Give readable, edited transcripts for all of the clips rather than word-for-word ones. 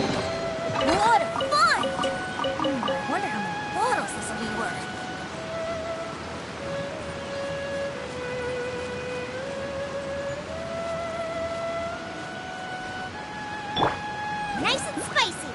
What a find! I wonder how many bottles this will be worth. Nice and spicy!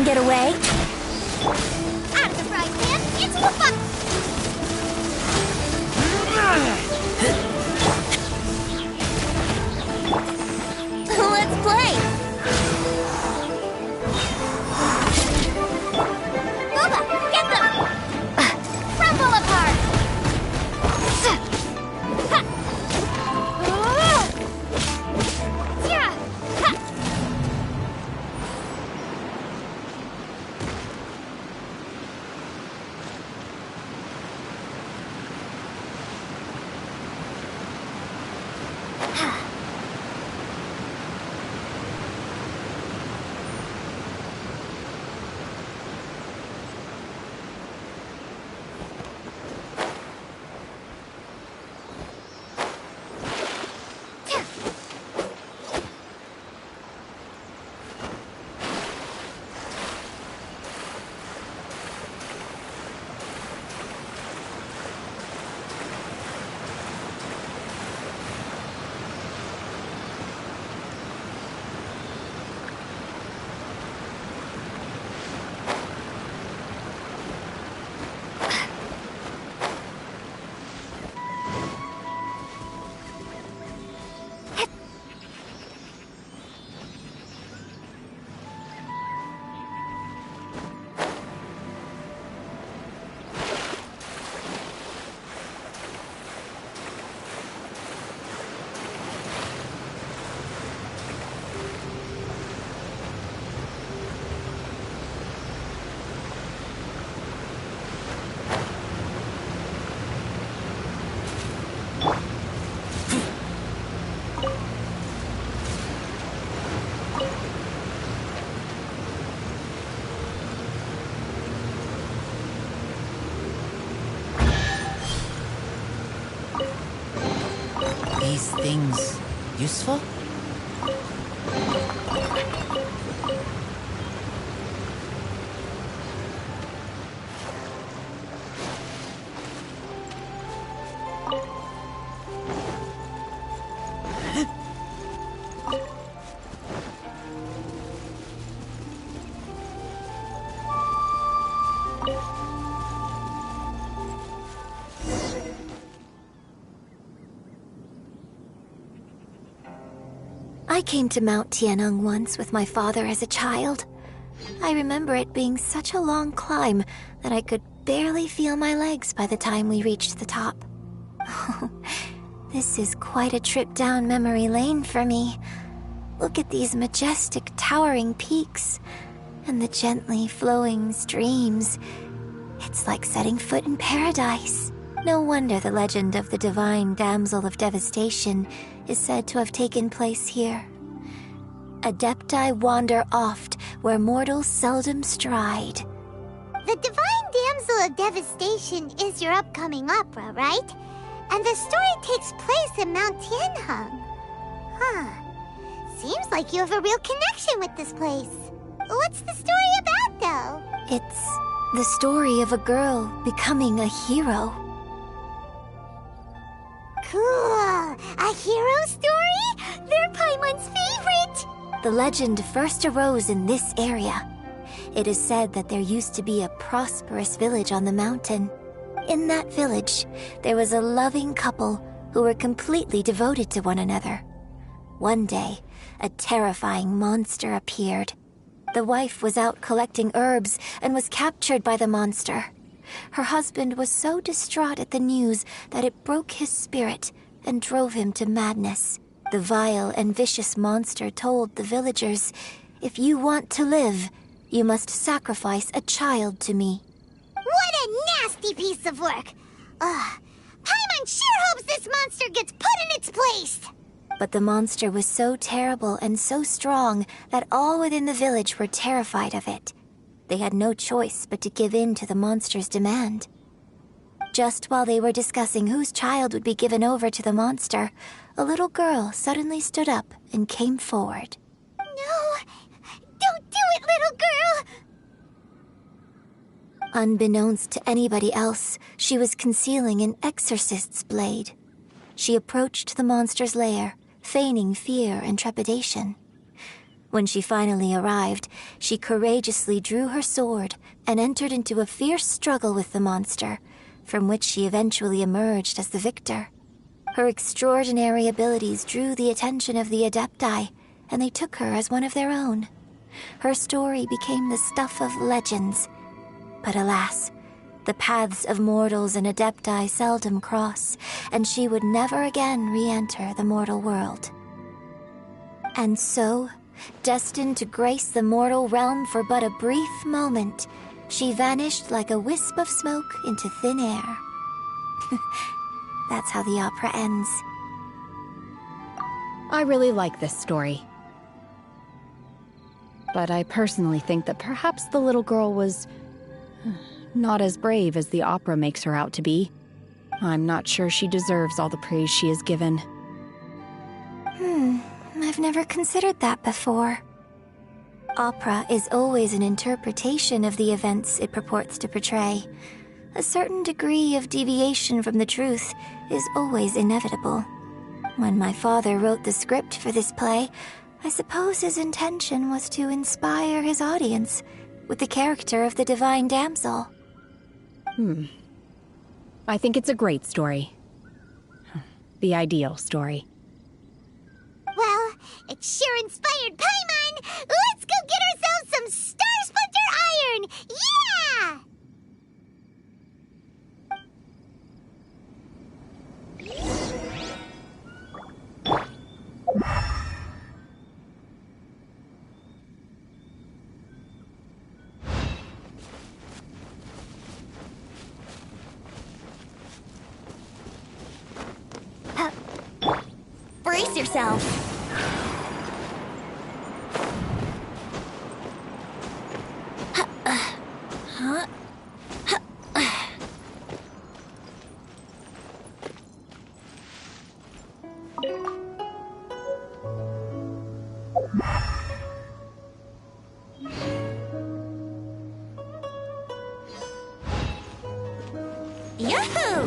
Get away. Out of the frying pan, into the fire. Let's play. Gooba, get them. Crumble apart. These things useful? I came to Mount Tianeng once with my father as a child. I remember it being such a long climb that I could barely feel my legs by the time we reached the top. This is quite a trip down memory lane for me. Look at these majestic, towering peaks and the gently flowing streams. It's like setting foot in paradise. No wonder the legend of the divine damsel of devastation is said to have taken place here. Adepti wander oft where mortals seldom stride. The Divine Damsel of Devastation is your upcoming opera, right? And the story takes place in Mount Tianheng. Huh. Seems like you have a real connection with this place. What's the story about, though? It's the story of a girl becoming a hero. Cool! A hero story? They're Paimon's favorite! The legend first arose in this area. It is said that there used to be a prosperous village on the mountain. In that village, there was a loving couple who were completely devoted to one another. One day, a terrifying monster appeared. The wife was out collecting herbs and was captured by the monster. Her husband was so distraught at the news that it broke his spirit and drove him to madness. The vile and vicious monster told the villagers, "If you want to live, you must sacrifice a child to me." What a nasty piece of work! Ugh. Paimon sure hopes this monster gets put in its place! But the monster was so terrible and so strong that all within the village were terrified of it. They had no choice but to give in to the monster's demand. Just while they were discussing whose child would be given over to the monster, a little girl suddenly stood up and came forward. No! Don't do it, little girl! Unbeknownst to anybody else, she was concealing an exorcist's blade. She approached the monster's lair, feigning fear and trepidation. When she finally arrived, she courageously drew her sword and entered into a fierce struggle with the monster, from which she eventually emerged as the victor. Her extraordinary abilities drew the attention of the Adepti, and they took her as one of their own. Her story became the stuff of legends. But alas, the paths of mortals and Adepti seldom cross, and she would never again re-enter the mortal world. And so, destined to grace the mortal realm for but a brief moment, she vanished like a wisp of smoke into thin air. That's how the opera ends. I really like this story. But I personally think that perhaps the little girl was not as brave as the opera makes her out to be. I'm not sure she deserves all the praise she is given. I've never considered that before. Opera is always an interpretation of the events it purports to portray. A certain degree of deviation from the truth is always inevitable. When my father wrote the script for this play, I suppose his intention was to inspire his audience with the character of the divine damsel. I think it's a great story. The ideal story. Well, it sure inspired Paimon! Let's go get ourselves some Star Splinter Iron! Yeah! Brace yourself! Yahoo!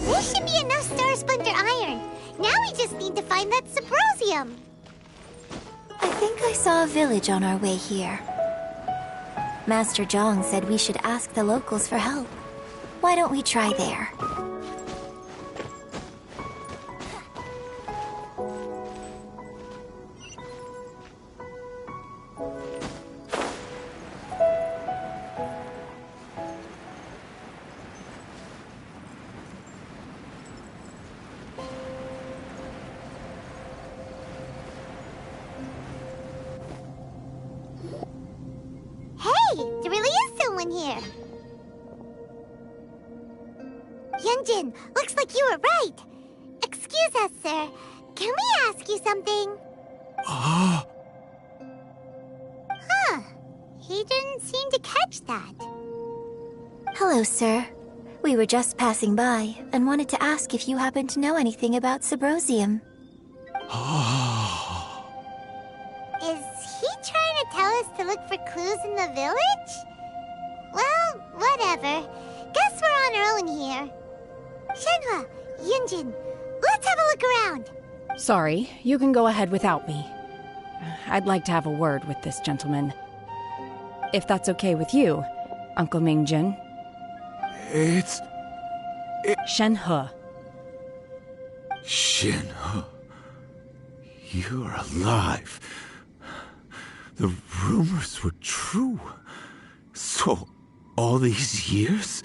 This should be enough Star Splinter Iron. Now we just need to find that Symposium. I think I saw a village on our way here. Master Zhang said we should ask the locals for help. Why don't we try there? Hey, there really is someone here. Yunjin, looks like you were right. Excuse us, sir. Can we ask you something? Huh. He didn't seem to catch that. Hello, sir. We were just passing by and wanted to ask if you happen to know anything about Subrosium. Is he trying to tell us to look for clues in the village? Well, whatever. Guess we're on our own here. Shenhua, Yunjin, let's have a look around. Sorry, you can go ahead without me. I'd like to have a word with this gentleman. If that's okay with you, Uncle Mingjin. Shenhe. Shenhe. You're alive. The rumors were true. So, all these years?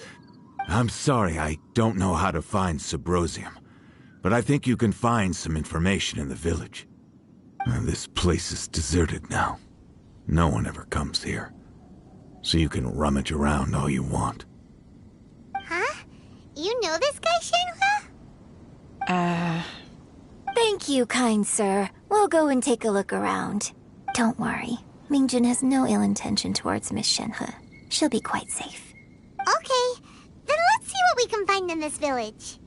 I'm sorry, I don't know how to find Subrosium. But I think you can find some information in the village. This place is deserted now. No one ever comes here. So you can rummage around all you want. Huh? You know this guy, Shenhua? Thank you, kind sir. We'll go and take a look around. Don't worry. Mingjin has no ill intention towards Miss Shenhe. She'll be quite safe. Okay, then let's see what we can find in this village.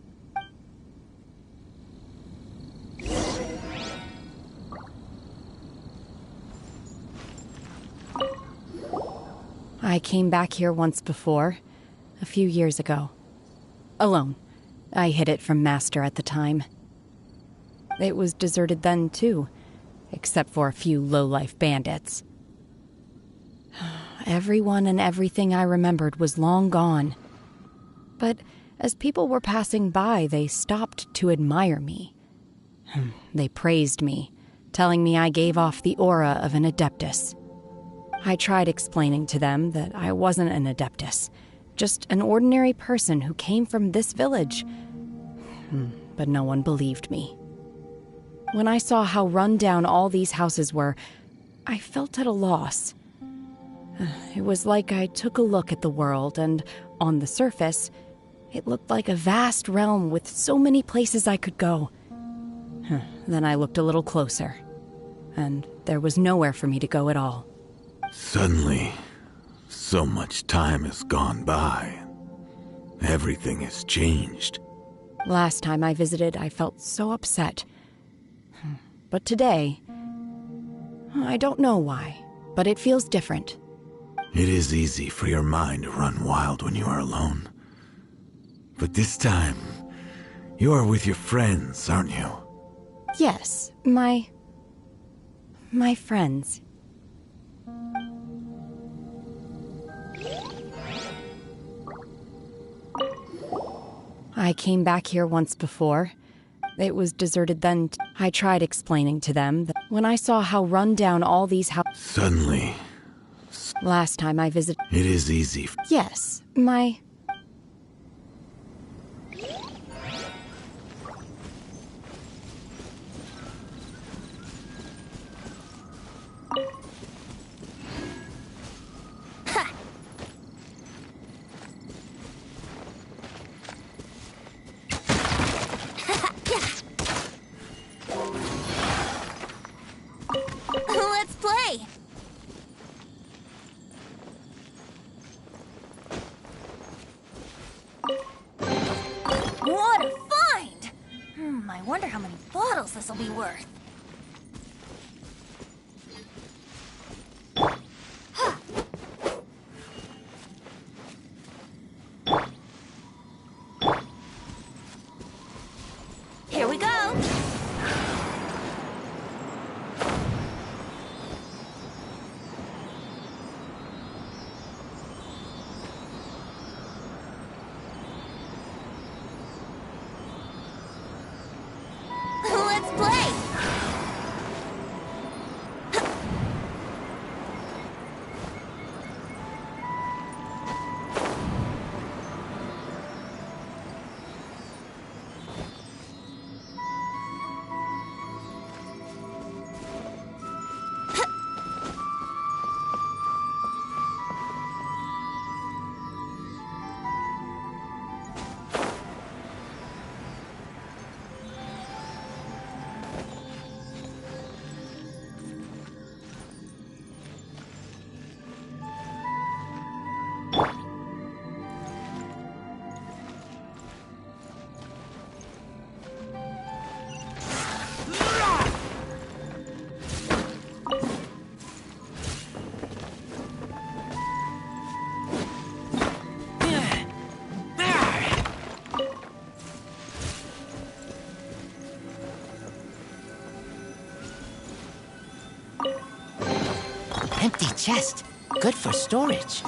I came back here once before, a few years ago. Alone. I hid it from Master at the time. It was deserted then, too, except for a few low-life bandits. Everyone and everything I remembered was long gone. But as people were passing by, they stopped to admire me. They praised me, telling me I gave off the aura of an Adeptus. I tried explaining to them that I wasn't an Adeptus, just an ordinary person who came from this village. But no one believed me. When I saw how run down all these houses were, I felt at a loss. It was like I took a look at the world, and on the surface, it looked like a vast realm with so many places I could go. Then I looked a little closer, and there was nowhere for me to go at all. Suddenly, so much time has gone by. Everything has changed. Last time I visited, I felt so upset. But today, I don't know why, but it feels different. It is easy for your mind to run wild when you are alone. But this time, you are with your friends, aren't you? Yes, my friends. I came back here once before. It was deserted then. I tried explaining to them that when I saw how run down all these houses. Suddenly. Last time I visited. It is easy. Yes, Let's play! What a find! I wonder how many bottles this'll be worth. Here we go! Let's play! Empty chest. Good for storage.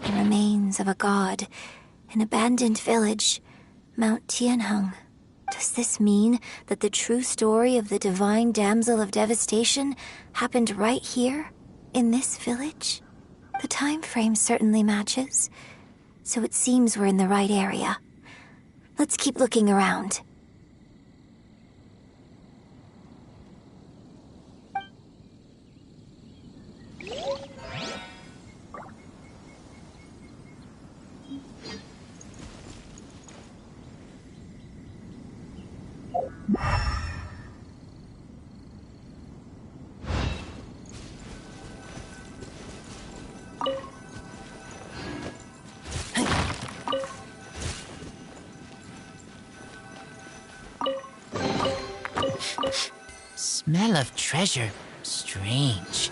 The remains of a god, an abandoned village, Mount Tianheng. Does this mean that the true story of the divine damsel of devastation happened right here, in this village? The time frame certainly matches, so it seems we're in the right area. Let's keep looking around. Smell of treasure. Strange.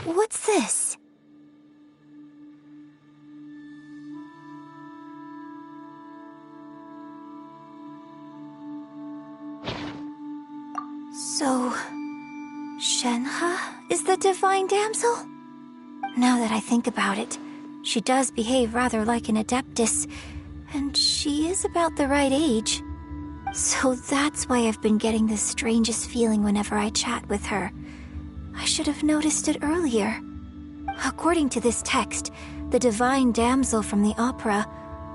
What's this? So, Shenhe is the divine damsel? Now that I think about it, she does behave rather like an adeptus, and she is about the right age. So that's why I've been getting the strangest feeling whenever I chat with her. I should have noticed it earlier. According to this text, the divine damsel from the opera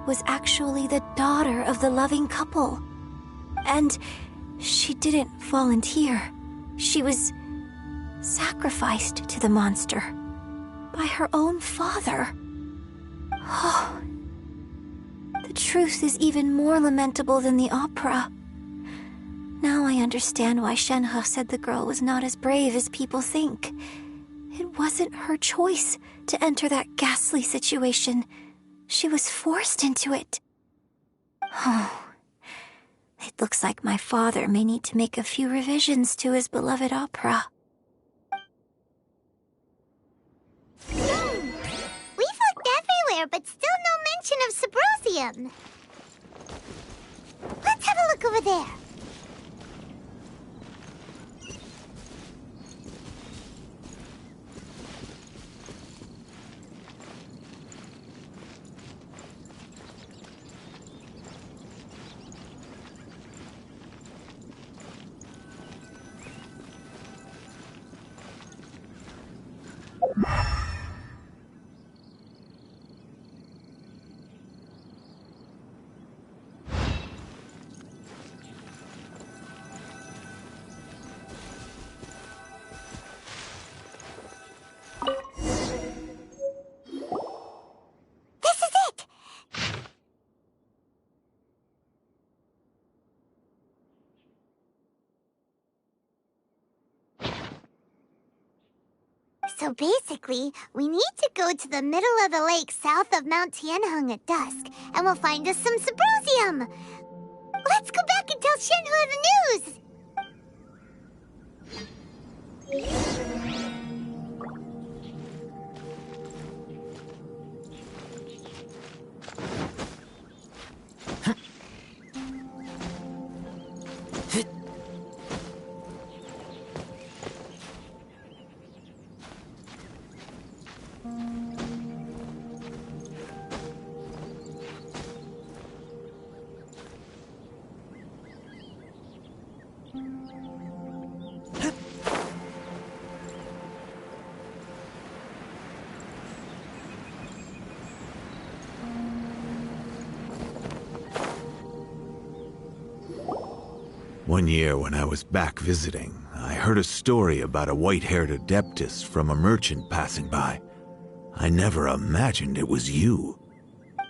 was actually the daughter of the loving couple. And she didn't volunteer. She was sacrificed to the monster by her own father. Oh, the truth is even more lamentable than the opera. Now I understand why Shenhe said the girl was not as brave as people think. It wasn't her choice to enter that ghastly situation. She was forced into it. Oh, it looks like my father may need to make a few revisions to his beloved opera. We've looked everywhere, but still no mention of Sybrosium. Let's have a look over there. So basically, we need to go to the middle of the lake south of Mount Tianheng at dusk, and we'll find us some Sybrosium. Let's go back and tell Shenhe the news! One year when I was back visiting, I heard a story about a white-haired adeptus from a merchant passing by. I never imagined it was you.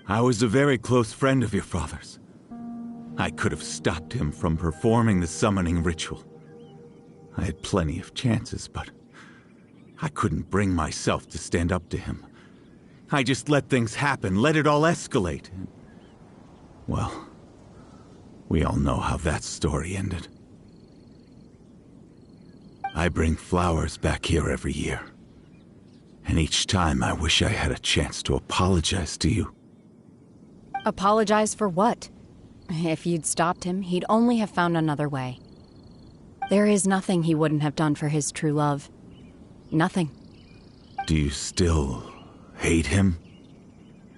I was a very close friend of your father's. I could have stopped him from performing the summoning ritual. I had plenty of chances, but I couldn't bring myself to stand up to him. I just let things happen, let it all escalate. Well, we all know how that story ended. I bring flowers back here every year. And each time I wish I had a chance to apologize to you. Apologize for what? If you'd stopped him, he'd only have found another way. There is nothing he wouldn't have done for his true love. Nothing. Do you still hate him?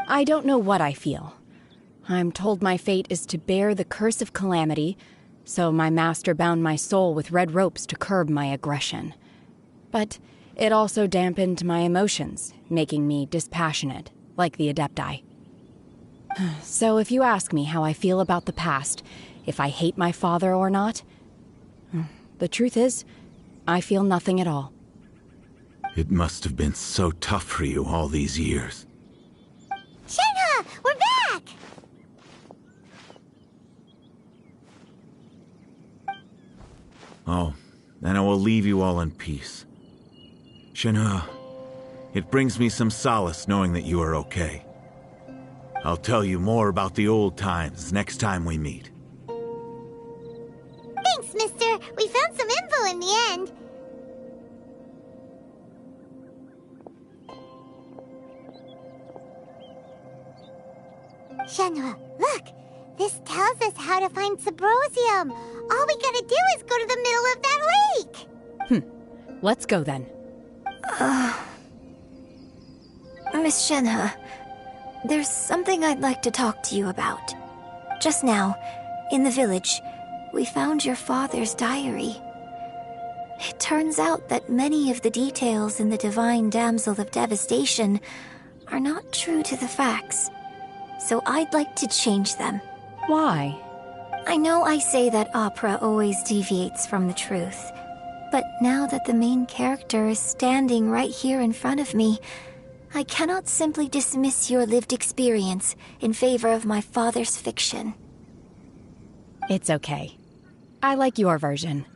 I don't know what I feel. I'm told my fate is to bear the curse of calamity, so my master bound my soul with red ropes to curb my aggression. But it also dampened my emotions, making me dispassionate, like the Adepti. So if you ask me how I feel about the past, if I hate my father or not, the truth is, I feel nothing at all. It must have been so tough for you all these years. Shenhe, we're back! Oh, then I will leave you all in peace. Shenhe, it brings me some solace knowing that you are okay. I'll tell you more about the old times next time we meet. Thanks, mister. We found some info in the end. Shenhe, look! This tells us how to find Subrosium. All we gotta do is go to the middle of that lake. Let's go then. Miss Shenhe, there's something I'd like to talk to you about. Just now, in the village, we found your father's diary. It turns out that many of the details in the Divine Damsel of Devastation are not true to the facts. So I'd like to change them. Why? I know I say that opera always deviates from the truth, but now that the main character is standing right here in front of me, I cannot simply dismiss your lived experience in favor of my father's fiction. It's okay. I like your version.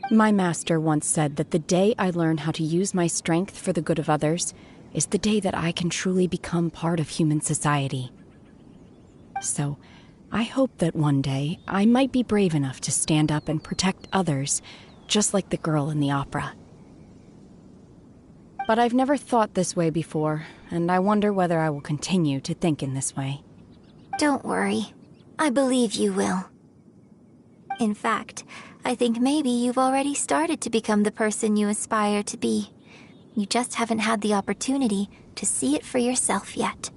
My master once said that the day I learn how to use my strength for the good of others is the day that I can truly become part of human society. So, I hope that one day I might be brave enough to stand up and protect others, just like the girl in the opera. But I've never thought this way before, and I wonder whether I will continue to think in this way. Don't worry. I believe you will. In fact, I think maybe you've already started to become the person you aspire to be. You just haven't had the opportunity to see it for yourself yet.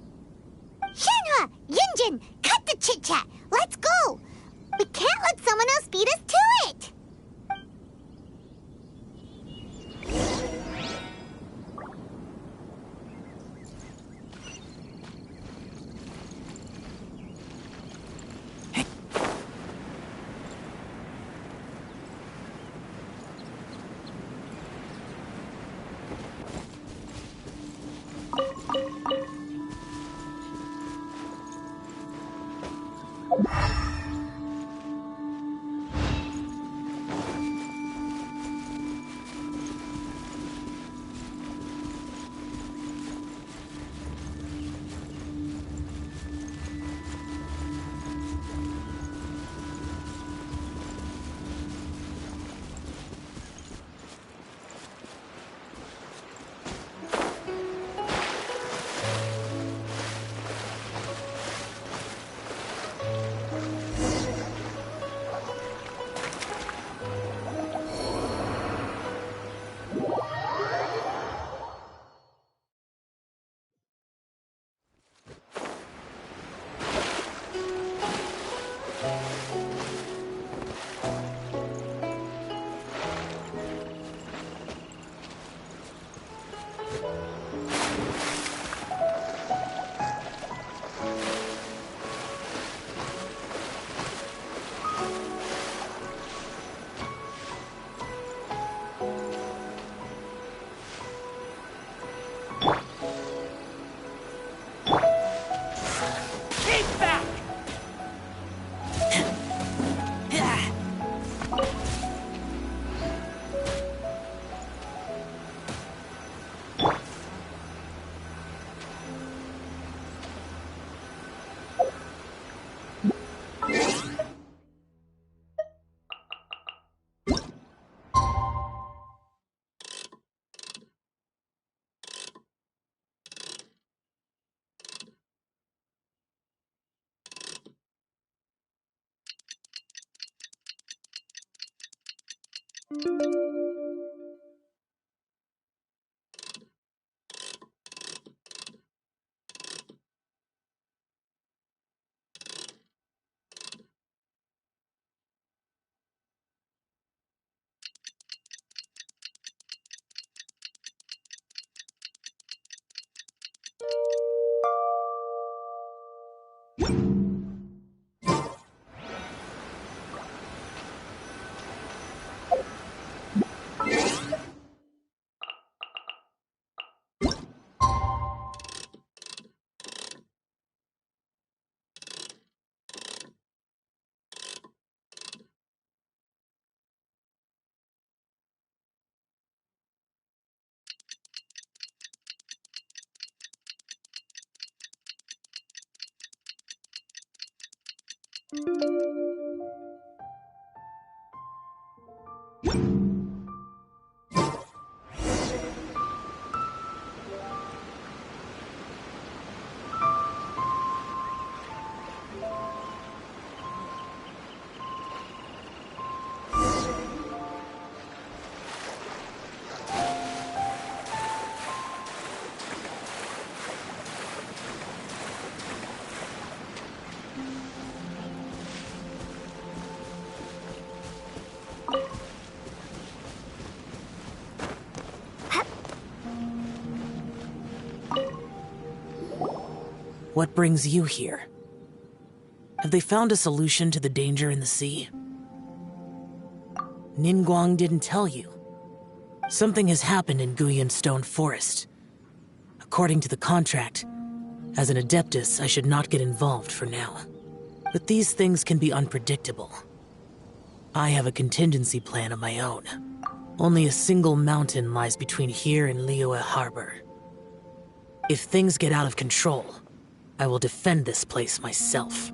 Shenhe! Yunjin! Cut the chit-chat! Let's go! We can't let someone else beat us to it! What brings you here? Have they found a solution to the danger in the sea? Ningguang didn't tell you. Something has happened in Guyan Stone Forest. According to the contract, as an Adeptus, I should not get involved for now. But these things can be unpredictable. I have a contingency plan of my own. Only a single mountain lies between here and Liyue Harbor. If things get out of control, I will defend this place myself.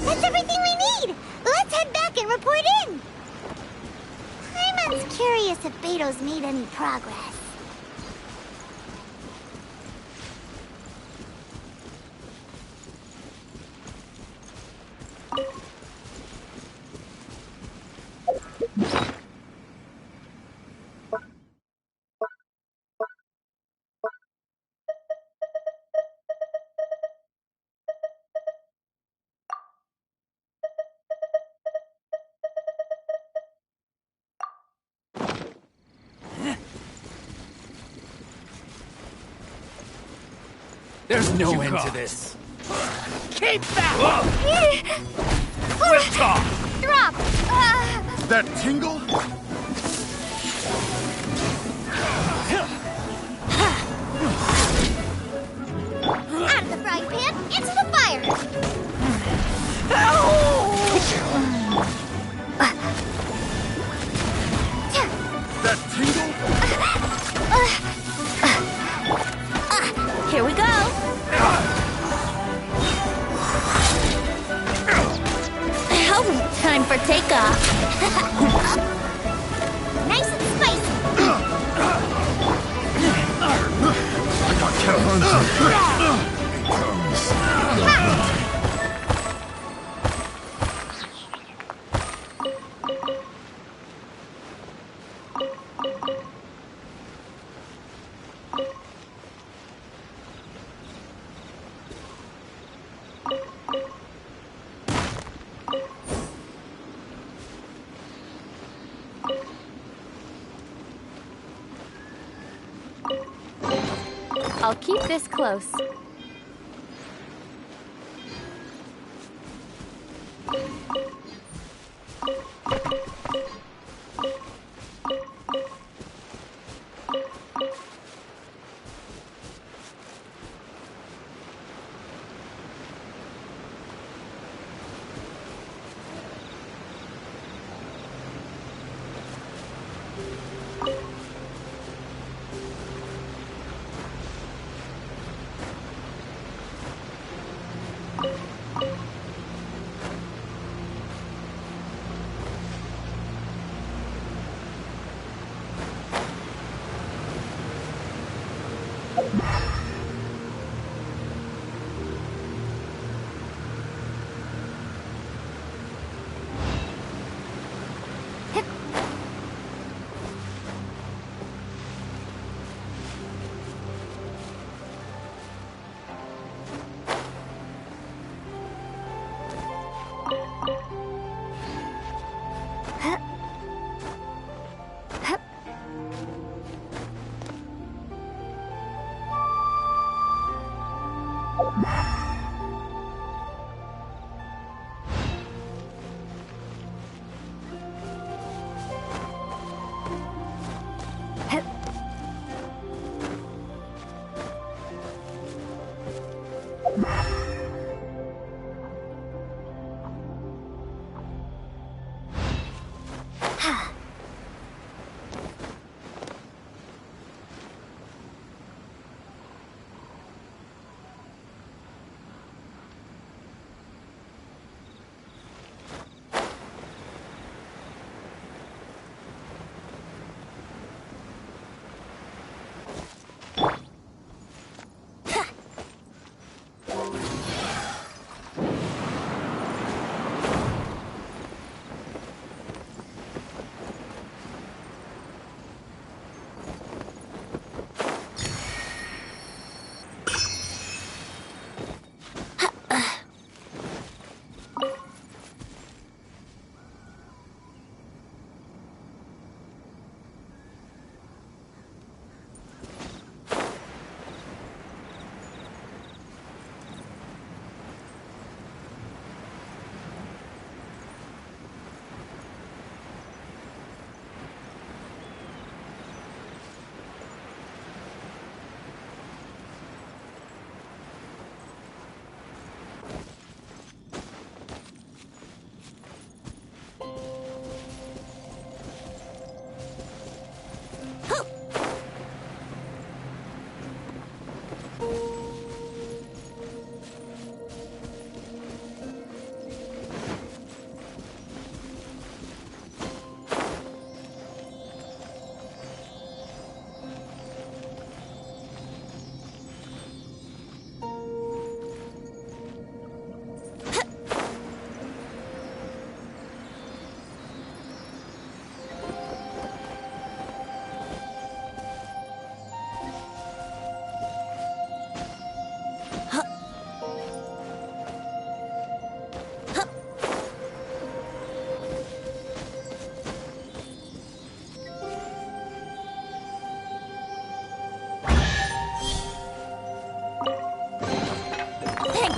That's everything we need! Let's head back and report in! Paimon's curious if Beto's made any progress. There's no end to this. Keep that! Quick talk! Drop! That tingle? Out of the frying pan, into the fire! That tingle? Here we go! Oh, time for takeoff! Nice and spicy! I got kept on. I'll keep this close.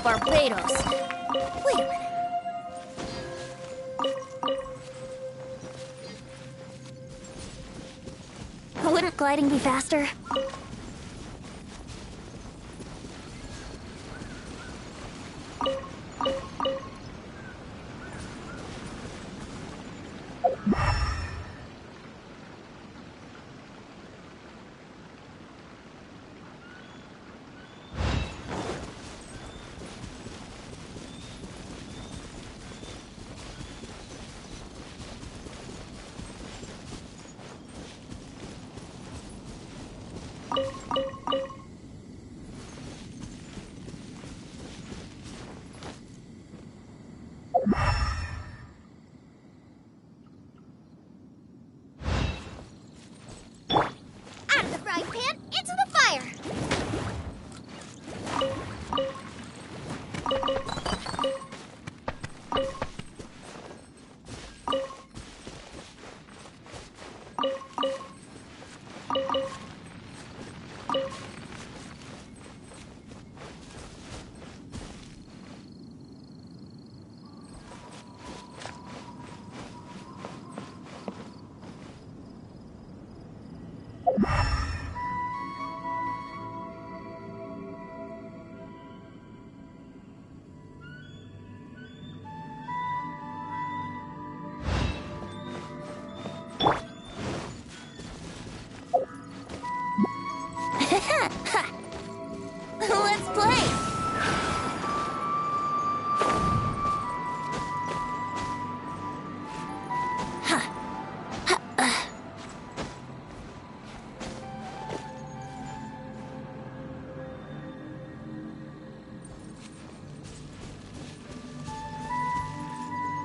Barbados. Wait a minute. Wouldn't gliding be faster? Let's play!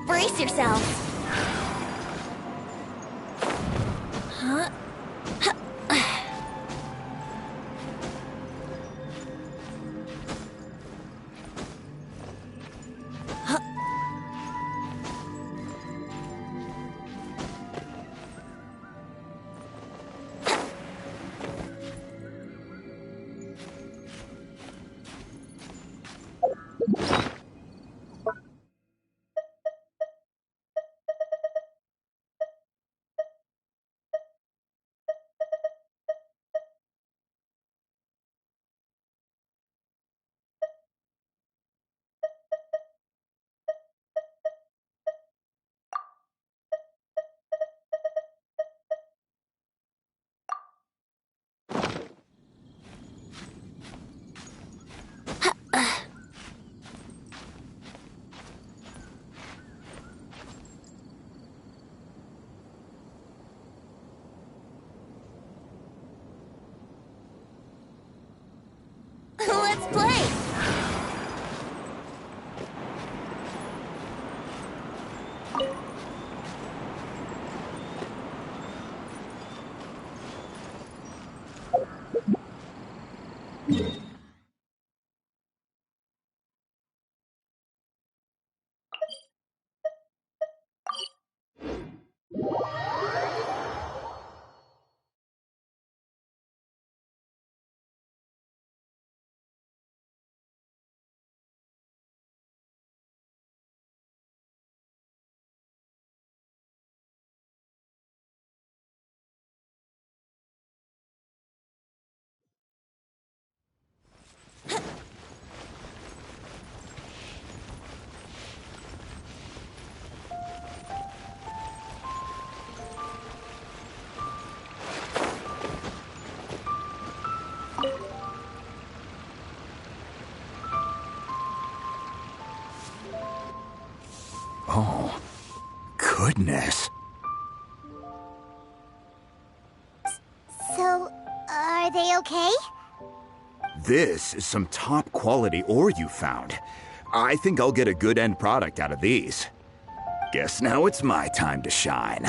Brace yourselves! Huh? Let's play! Oh, goodness. So, are they okay? This is some top quality ore you found. I think I'll get a good end product out of these. Guess now it's my time to shine.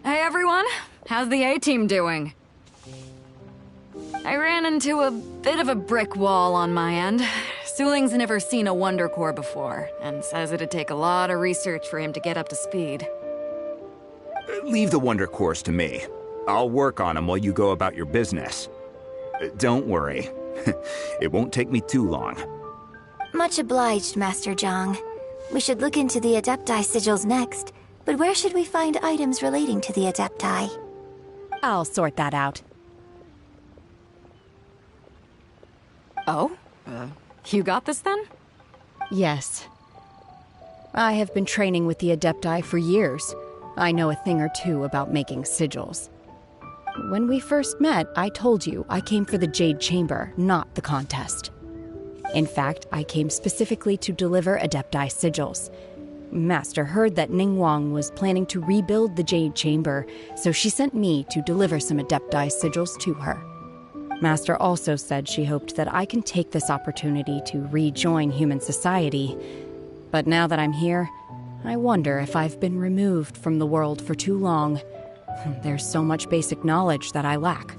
Hey everyone, how's the A-team doing? I ran into a bit of a brick wall on my end. Suling's never seen a Wonder Core before, and says it'd take a lot of research for him to get up to speed. Leave the Wonder Cores to me. I'll work on them while you go about your business. Don't worry. It won't take me too long. Much obliged, Master Zhang. We should look into the Adepti sigils next, but where should we find items relating to the Adepti? I'll sort that out. Oh? You got this then? Yes. I have been training with the Adepti for years. I know a thing or two about making sigils. When we first met, I told you I came for the Jade Chamber, not the contest. In fact, I came specifically to deliver Adepti sigils. Master heard that Ningguang was planning to rebuild the Jade Chamber, so she sent me to deliver some Adepti sigils to her. Master also said she hoped that I can take this opportunity to rejoin human society. But now that I'm here, I wonder if I've been removed from the world for too long. There's so much basic knowledge that I lack.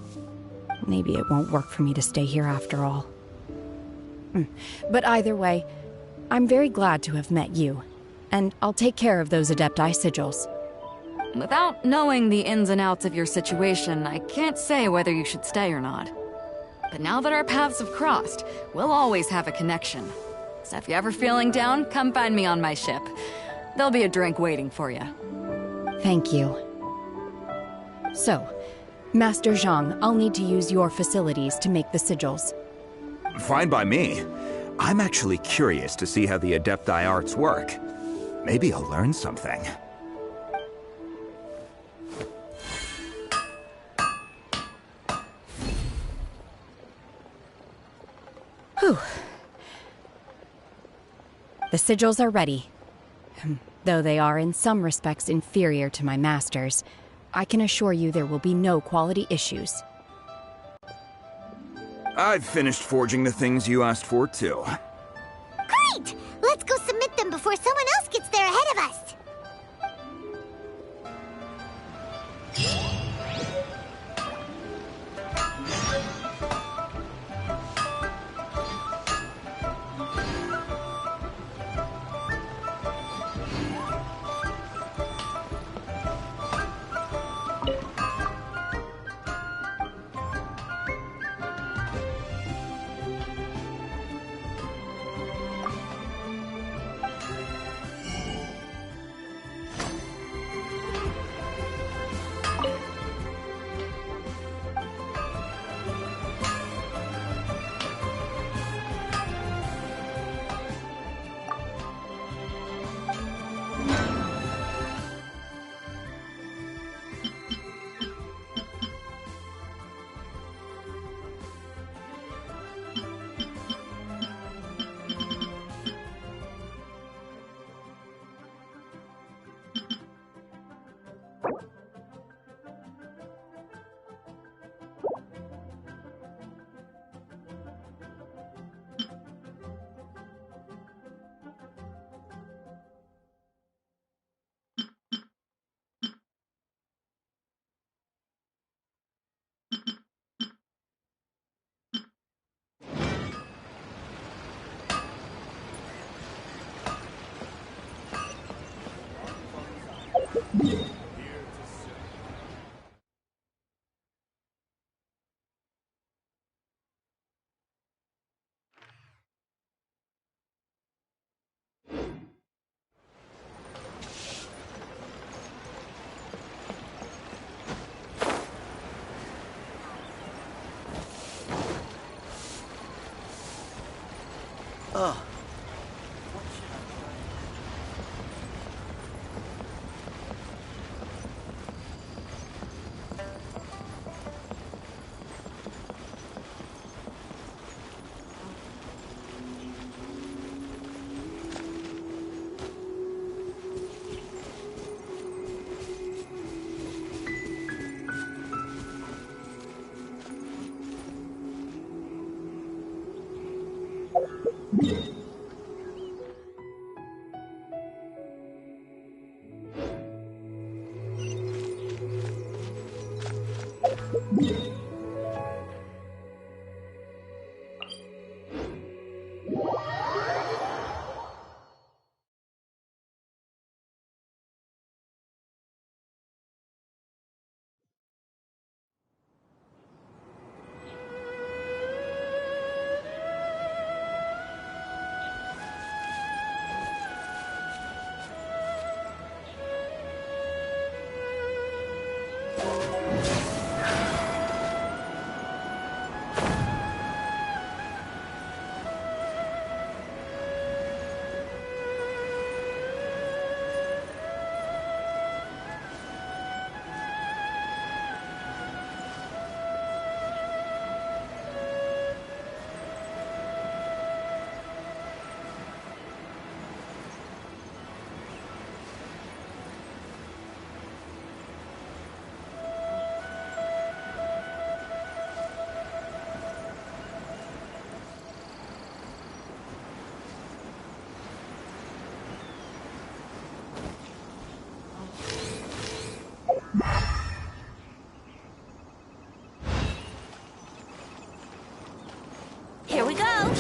Maybe it won't work for me to stay here after all. But either way, I'm very glad to have met you, and I'll take care of those Adepti sigils. Without knowing the ins and outs of your situation, I can't say whether you should stay or not. But now that our paths have crossed, we'll always have a connection. So if you're ever feeling down, come find me on my ship. There'll be a drink waiting for you. Thank you. So, Master Zhang, I'll need to use your facilities to make the sigils. Fine by me. I'm actually curious to see how the Adepti arts work. Maybe I'll learn something. Whew. The sigils are ready. Though they are in some respects inferior to my master's, I can assure you there will be no quality issues. I've finished forging the things you asked for, too. Great! Let's go submit them before someone else gets there ahead of us! Oh. Here we go!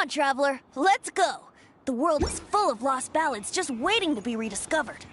on, traveler. Let's go. The world is full of lost ballads just waiting to be rediscovered.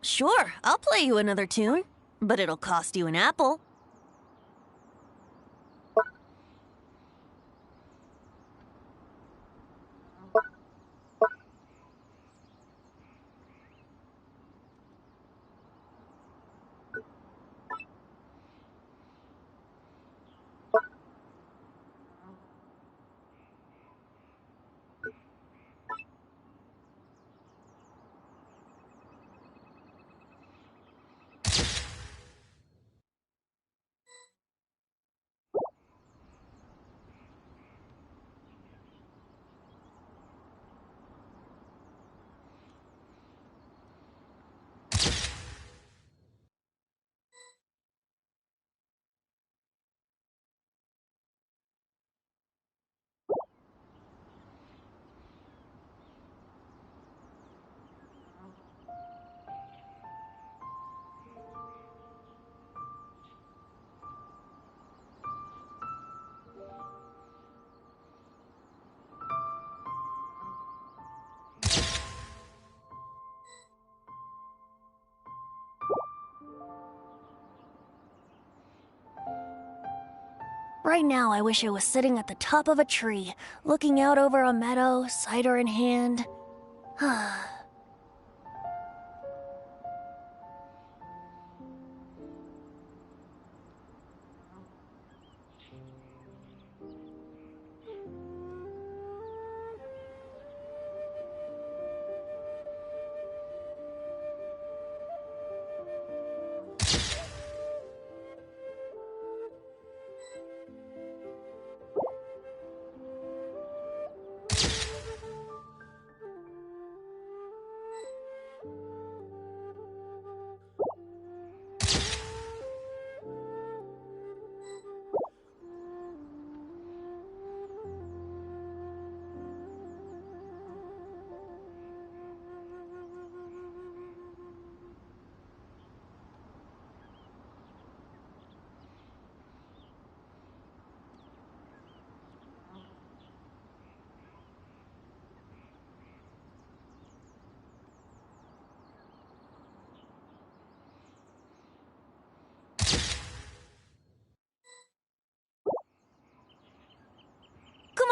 Sure, I'll play you another tune, but it'll cost you an apple. Right now, I wish I was sitting at the top of a tree, looking out over a meadow, cider in hand.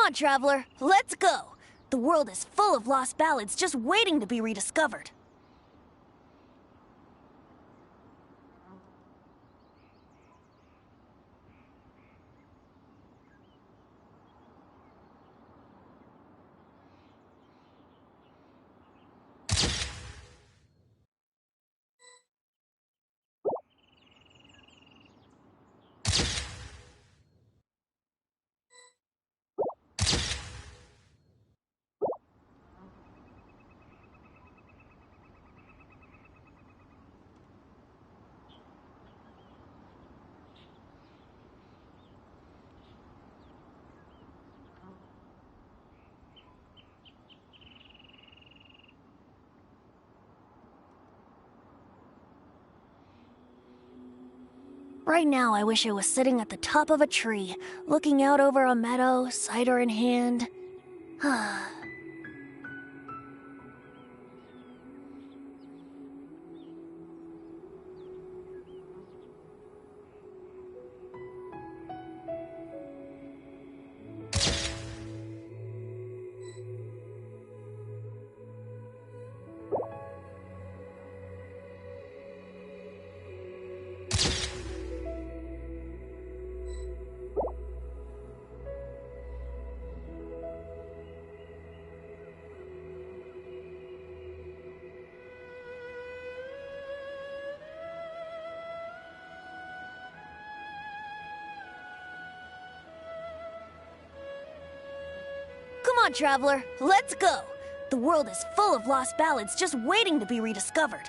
on, traveler, let's go. The world is full of lost ballads just waiting to be rediscovered. Right now, I wish I was sitting at the top of a tree, looking out over a meadow, cider in hand. Come on, traveler, let's go. The world is full of lost ballads just waiting to be rediscovered.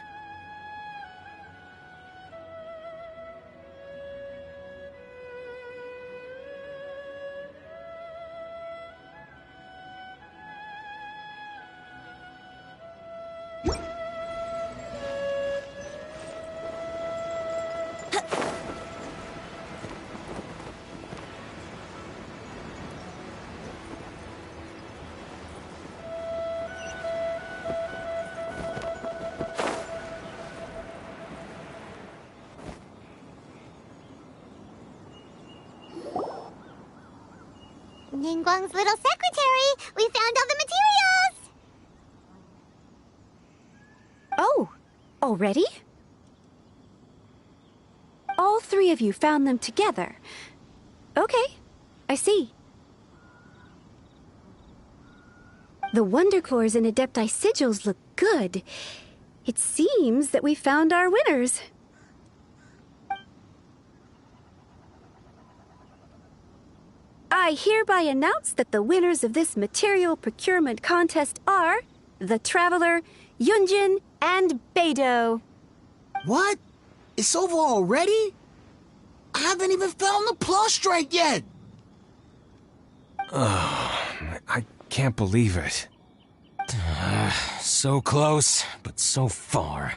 Ningguang's little secretary! We found all the materials! Oh, already? All three of you found them together. Okay, I see. The Wonder Cores and Adepti Sigils look good. It seems that we found our winners. I hereby announce that the winners of this material procurement contest are the Traveler, Yunjin, and Beidou. What? It's over already? I haven't even found the plus strike yet! I can't believe it. So close, but so far.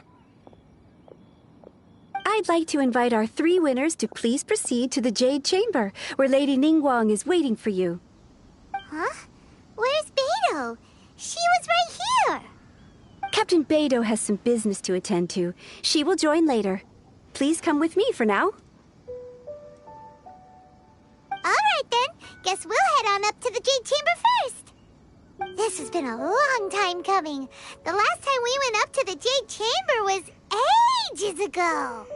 I'd like to invite our three winners to please proceed to the Jade Chamber, where Lady Ningguang is waiting for you. Huh? Where's Beidou? She was right here! Captain Beidou has some business to attend to. She will join later. Please come with me for now. Alright then, guess we'll head on up to the Jade Chamber first. This has been a long time coming. The last time we went up to the Jade Chamber was ages ago.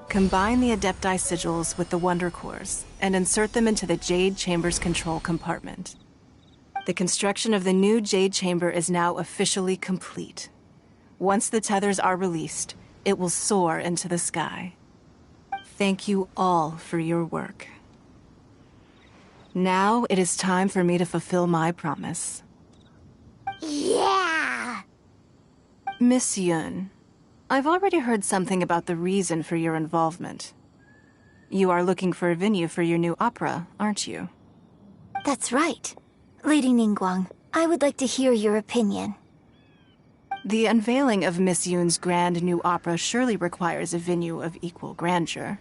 Combine the Adepti Sigils with the Wonder Cores and insert them into the Jade Chamber's control compartment. The construction of the new Jade Chamber is now officially complete. Once the tethers are released, it will soar into the sky. Thank you all for your work. Now it is time for me to fulfill my promise. Yeah! Miss Yun, I've already heard something about the reason for your involvement. You are looking for a venue for your new opera, aren't you? That's right. Lady Ningguang, I would like to hear your opinion. The unveiling of Miss Yun's grand new opera surely requires a venue of equal grandeur.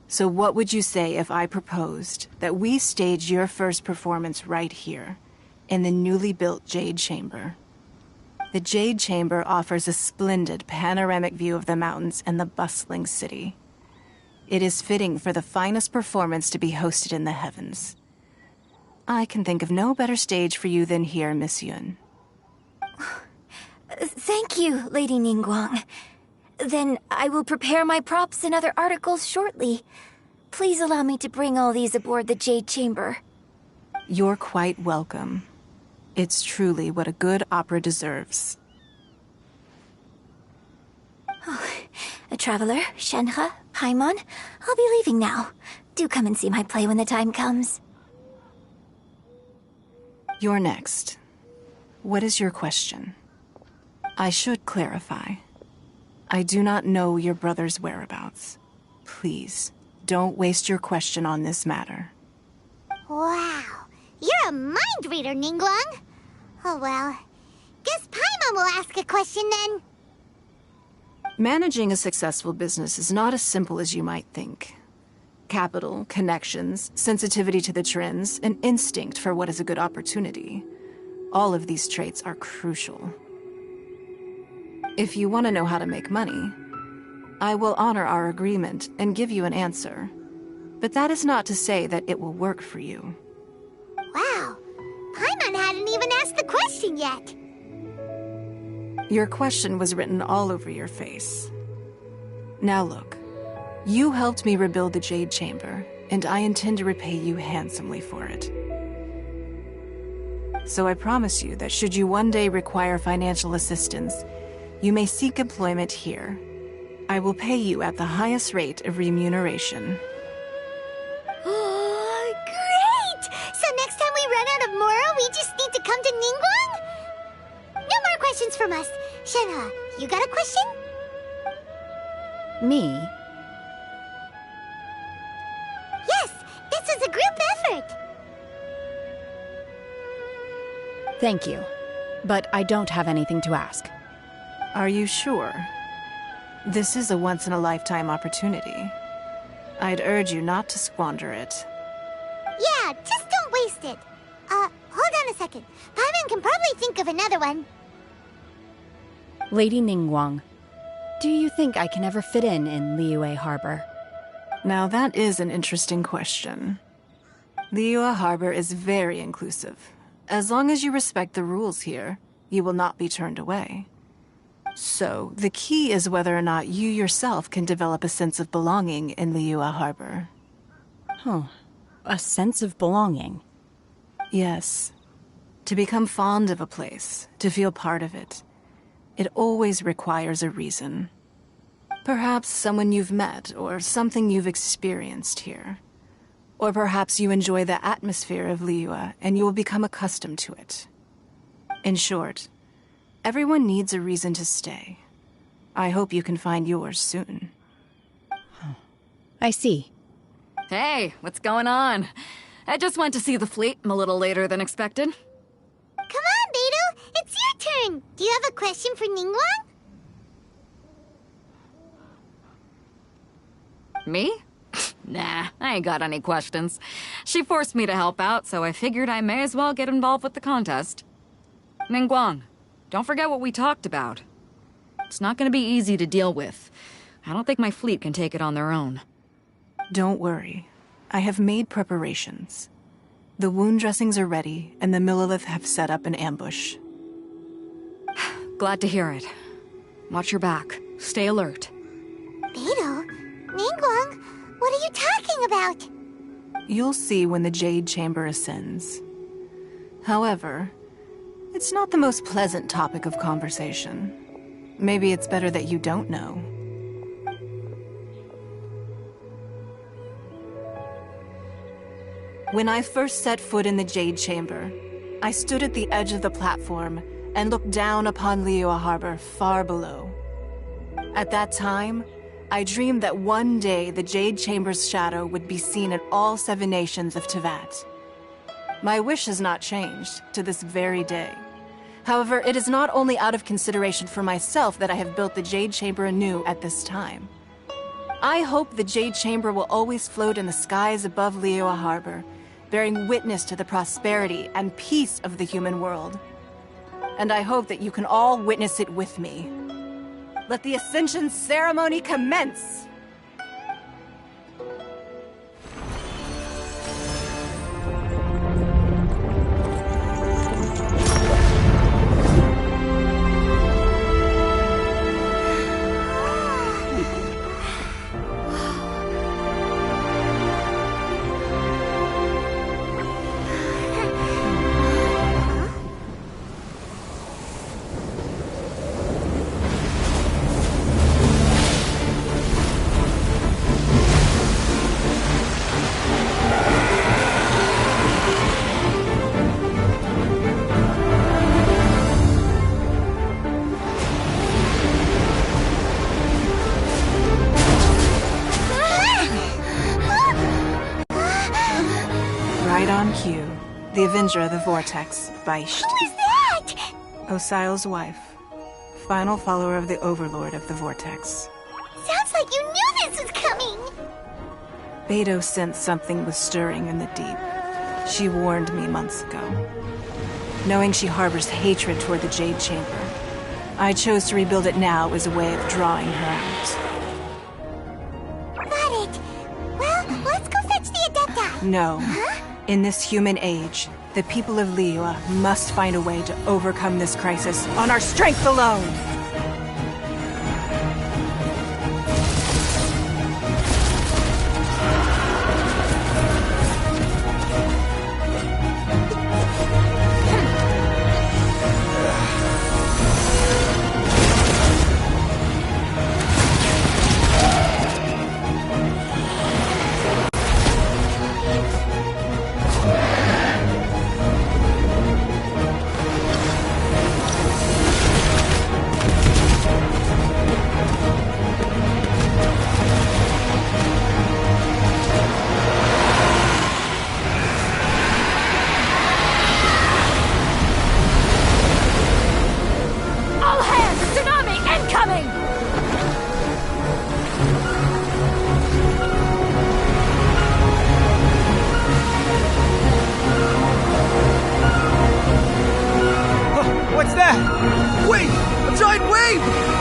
So what would you say if I proposed that we stage your first performance right here, in the newly built Jade Chamber? The Jade Chamber offers a splendid panoramic view of the mountains and the bustling city. It is fitting for the finest performance to be hosted in the heavens. I can think of no better stage for you than here, Miss Yun. Thank you, Lady Ningguang. Then I will prepare my props and other articles shortly. Please allow me to bring all these aboard the Jade Chamber. You're quite welcome. It's truly what a good opera deserves. Oh, a traveler, Shenhe, Paimon, I'll be leaving now. Do come and see my play when the time comes. You're next. What is your question? I should clarify. I do not know your brother's whereabouts. Please, don't waste your question on this matter. Wow, you're a mind reader, Ningguang. Oh well, guess Paimon will ask a question then. Managing a successful business is not as simple as you might think. Capital, connections, sensitivity to the trends, and instinct for what is a good opportunity. All of these traits are crucial. If you want to know how to make money, I will honor our agreement and give you an answer. But that is not to say that it will work for you. Wow, Paimon hadn't even asked the question yet. Your question was written all over your face. Now look, you helped me rebuild the Jade Chamber, and I intend to repay you handsomely for it. So I promise you that should you one day require financial assistance, you may seek employment here. I will pay you at the highest rate of remuneration. Oh, great! So next time we run out of Moro, we just need to come to Ningguang? No more questions from us. Shenhe, you got a question? Me? Yes, this is a group effort. Thank you. But I don't have anything to ask. Are you sure? This is a once-in-a-lifetime opportunity. I'd urge you not to squander it. Yeah, just don't waste it. Hold on a second. Paimon can probably think of another one. Lady Ningguang, do you think I can ever fit in Liyue Harbor? Now that is an interesting question. Liyue Harbor is very inclusive. As long as you respect the rules here, you will not be turned away. So, the key is whether or not you yourself can develop a sense of belonging in Liyue Harbor. Huh. A sense of belonging? Yes. To become fond of a place, to feel part of it, it always requires a reason. Perhaps someone you've met, or something you've experienced here. Or perhaps you enjoy the atmosphere of Liyue, and you will become accustomed to it. In short, everyone needs a reason to stay. I hope you can find yours soon. I see. Hey, what's going on? I just went to see the fleet a little later than expected. Come on, Beidou! It's your turn! Do you have a question for Ningguang? Me? Nah, I ain't got any questions. She forced me to help out, so I figured I may as well get involved with the contest. Ningguang, don't forget what we talked about. It's not gonna be easy to deal with. I don't think my fleet can take it on their own. Don't worry. I have made preparations. The wound dressings are ready, and the Millilith have set up an ambush. Glad to hear it. Watch your back. Stay alert. Beidou? Ningguang? What are you talking about? You'll see when the Jade Chamber ascends. However, it's not the most pleasant topic of conversation. Maybe it's better that you don't know. When I first set foot in the Jade Chamber, I stood at the edge of the platform and looked down upon Liyue Harbor far below. At that time, I dreamed that one day the Jade Chamber's shadow would be seen in all 7 nations of Teyvat. My wish has not changed to this very day. However, it is not only out of consideration for myself that I have built the Jade Chamber anew at this time. I hope the Jade Chamber will always float in the skies above Liyue Harbor, bearing witness to the prosperity and peace of the human world. And I hope that you can all witness it with me. Let the Ascension ceremony commence! Right on cue. The Avenger of the Vortex, Beisht. Who is that? Osial's wife. Final follower of the Overlord of the Vortex. Sounds like you knew this was coming! Beidou sensed something was stirring in the deep. She warned me months ago. Knowing she harbors hatred toward the Jade Chamber, I chose to rebuild it now as a way of drawing her out. Got it. Well, let's go fetch the Adepti. No. Huh? In this human age, the people of Liyue must find a way to overcome this crisis on our strength alone! What's that? Wait! A giant wave!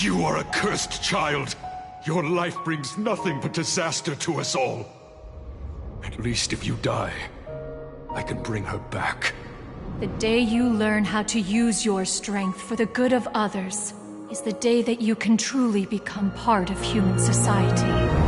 You are a cursed child. Your life brings nothing but disaster to us all. At least if you die, I can bring her back. The day you learn how to use your strength for the good of others is the day that you can truly become part of human society.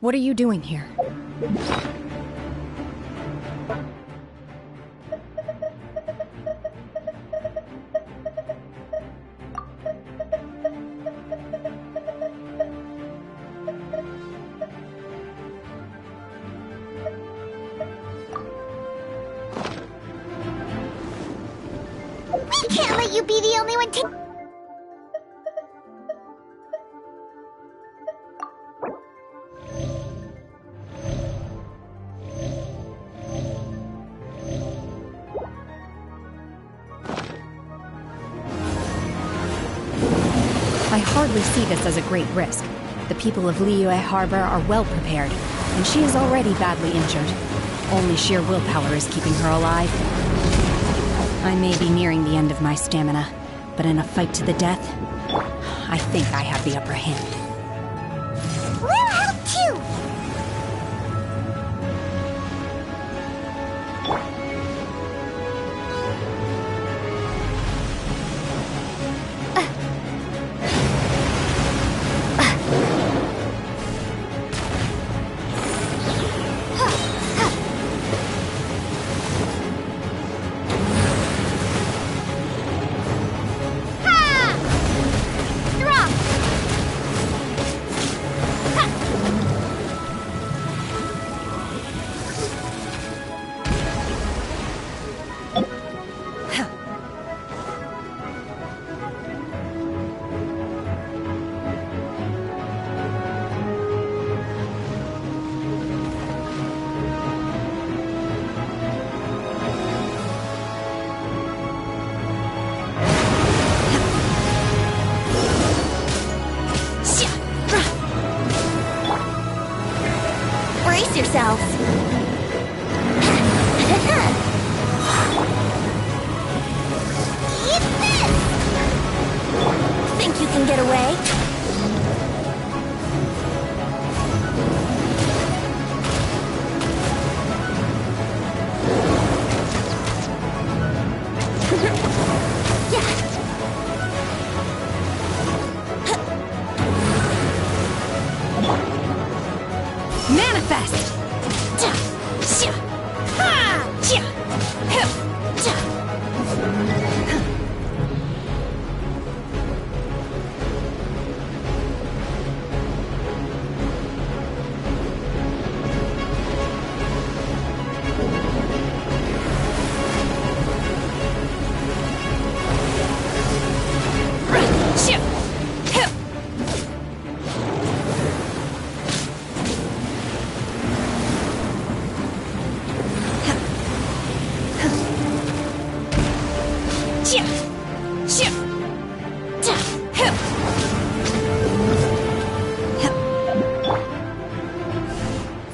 What are you doing here? We can't let you be the only one to... I hardly see this as a great risk. The people of Liyue Harbor are well prepared, and she is already badly injured. Only sheer willpower is keeping her alive. I may be nearing the end of my stamina, but in a fight to the death, I think I have the upper hand. We'll help too! Brace yourselves! Eat this! Think you can get away? Manifest!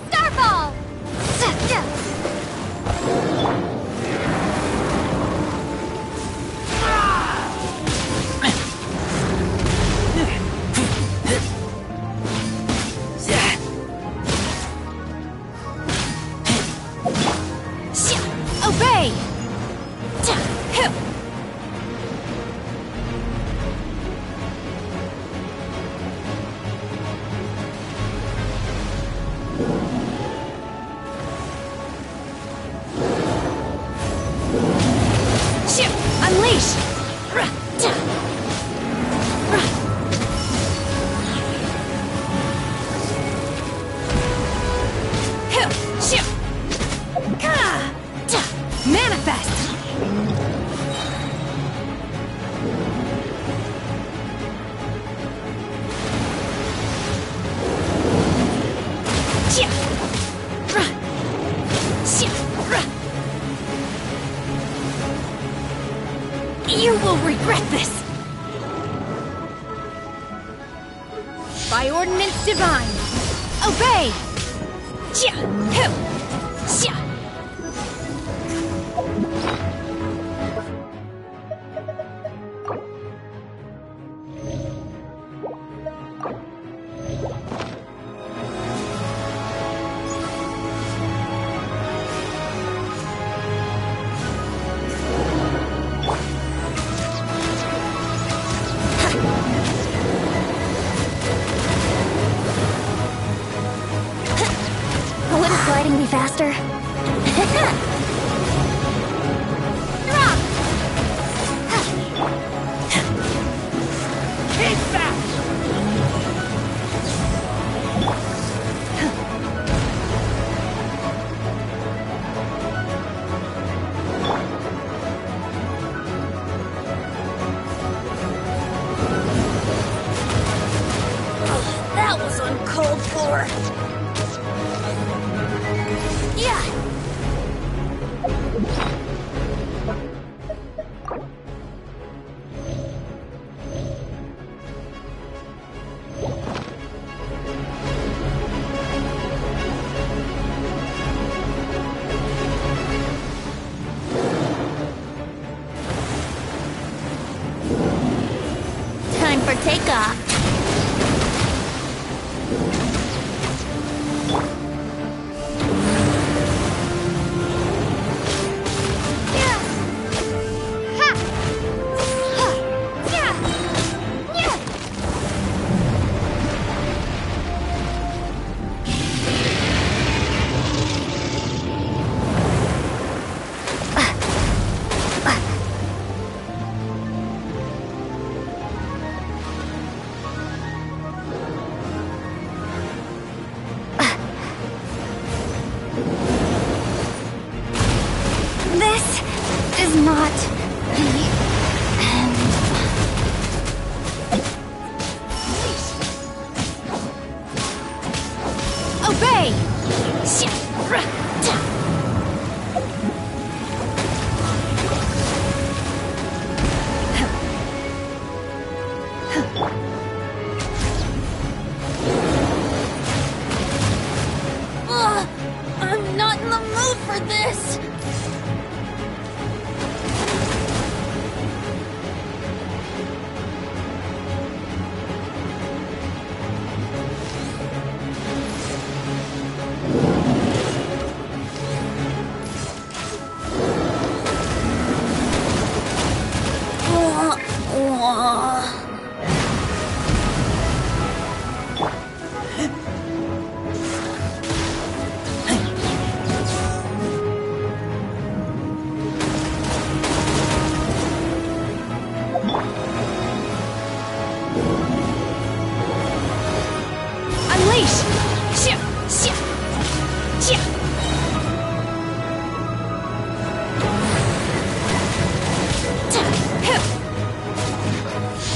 Starfall! Obey! Unleash! Manifest! You will regret this! By ordinance divine, obey! faster. That was uncalled for. Yeah. Time for takeoff. This is not the end. Obey! I'm not in the mood for this. Unleash! Ship! Ship! Ship!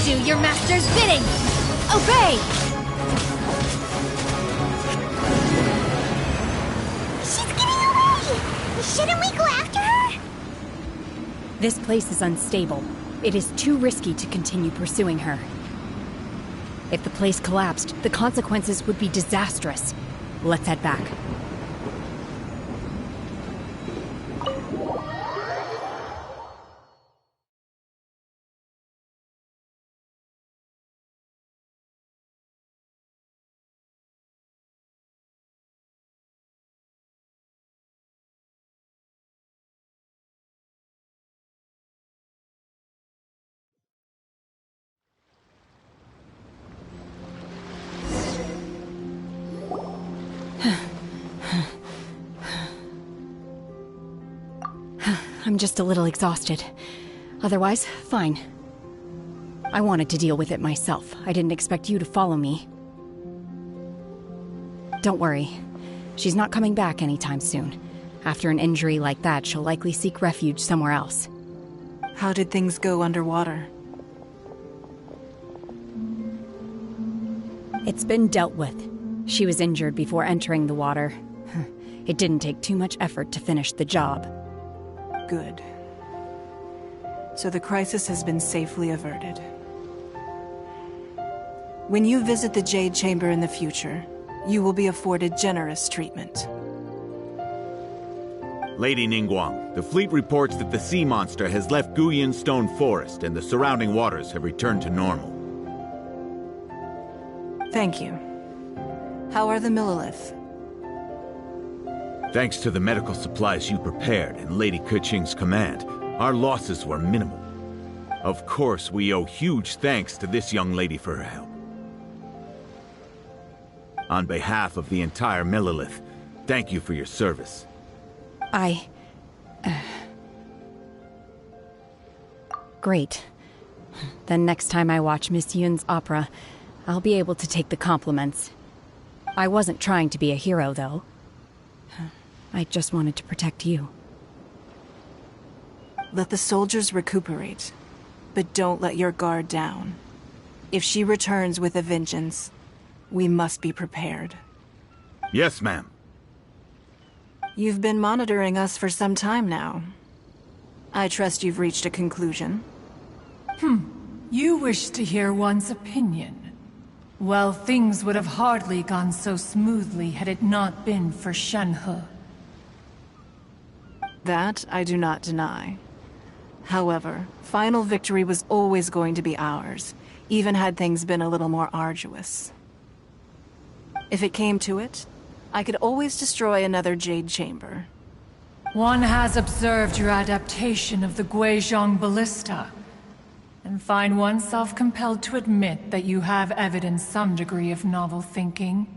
Do your master's bidding! Obey! She's getting away! Shouldn't we go after her? This place is unstable. It is too risky to continue pursuing her. If the place collapsed, the consequences would be disastrous. Let's head back. I'm just a little exhausted. Otherwise, fine. I wanted to deal with it myself. I didn't expect you to follow me. Don't worry. She's not coming back anytime soon. After an injury like that, she'll likely seek refuge somewhere else. How did things go underwater? It's been dealt with. She was injured before entering the water. It didn't take too much effort to finish the job. Good. So the crisis has been safely averted. When you visit the Jade Chamber in the future, you will be afforded generous treatment. Lady Ningguang, the fleet reports that the sea monster has left Guyan Stone Forest and the surrounding waters have returned to normal. Thank you. How are the Millilith? Thanks to the medical supplies you prepared and Lady Keqing's command, our losses were minimal. Of course, we owe huge thanks to this young lady for her help. On behalf of the entire Millilith, thank you for your service. Great. Then next time I watch Miss Yun's opera, I'll be able to take the compliments. I wasn't trying to be a hero, though. I just wanted to protect you. Let the soldiers recuperate, but don't let your guard down. If she returns with a vengeance, we must be prepared. Yes, ma'am. You've been monitoring us for some time now. I trust you've reached a conclusion. You wish to hear one's opinion. Well, things would have hardly gone so smoothly had it not been for Shenhe. That I do not deny. However, final victory was always going to be ours, even had things been a little more arduous. If it came to it, I could always destroy another Jade Chamber. One has observed your adaptation of the Guizhong Ballista, and find oneself compelled to admit that you have evidenced some degree of novel thinking.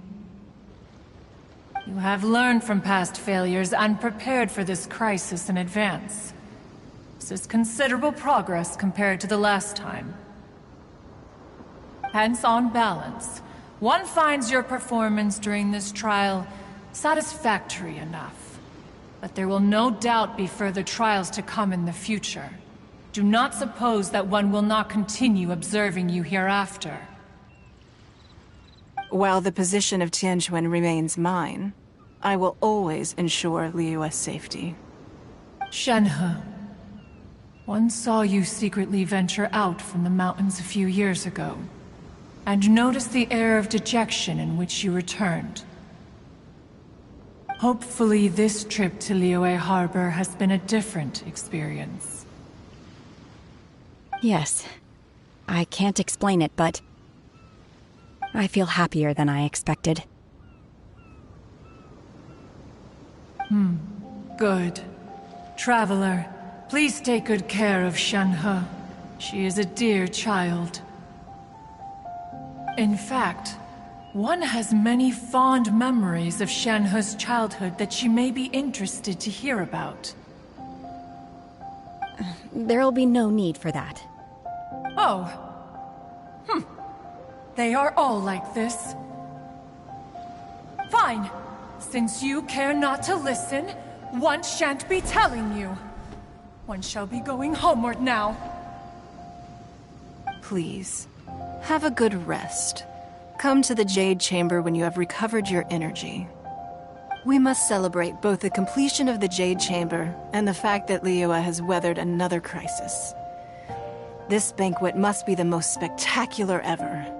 You have learned from past failures and prepared for this crisis in advance. This is considerable progress compared to the last time. Hence, on balance, one finds your performance during this trial satisfactory enough. But there will no doubt be further trials to come in the future. Do not suppose that one will not continue observing you hereafter. While the position of Tianquan remains mine, I will always ensure Liyue's safety. Shenhe, one saw you secretly venture out from the mountains a few years ago, and noticed the air of dejection in which you returned. Hopefully this trip to Liyue Harbor has been a different experience. Yes. I can't explain it, but I feel happier than I expected. Good. Traveler, please take good care of Shenhe. She is a dear child. In fact, one has many fond memories of Shenhe's childhood that she may be interested to hear about. There'll be no need for that. Oh. They are all like this. Fine. Since you care not to listen, one shan't be telling you. One shall be going homeward now. Please, have a good rest. Come to the Jade Chamber when you have recovered your energy. We must celebrate both the completion of the Jade Chamber and the fact that Liyue has weathered another crisis. This banquet must be the most spectacular ever.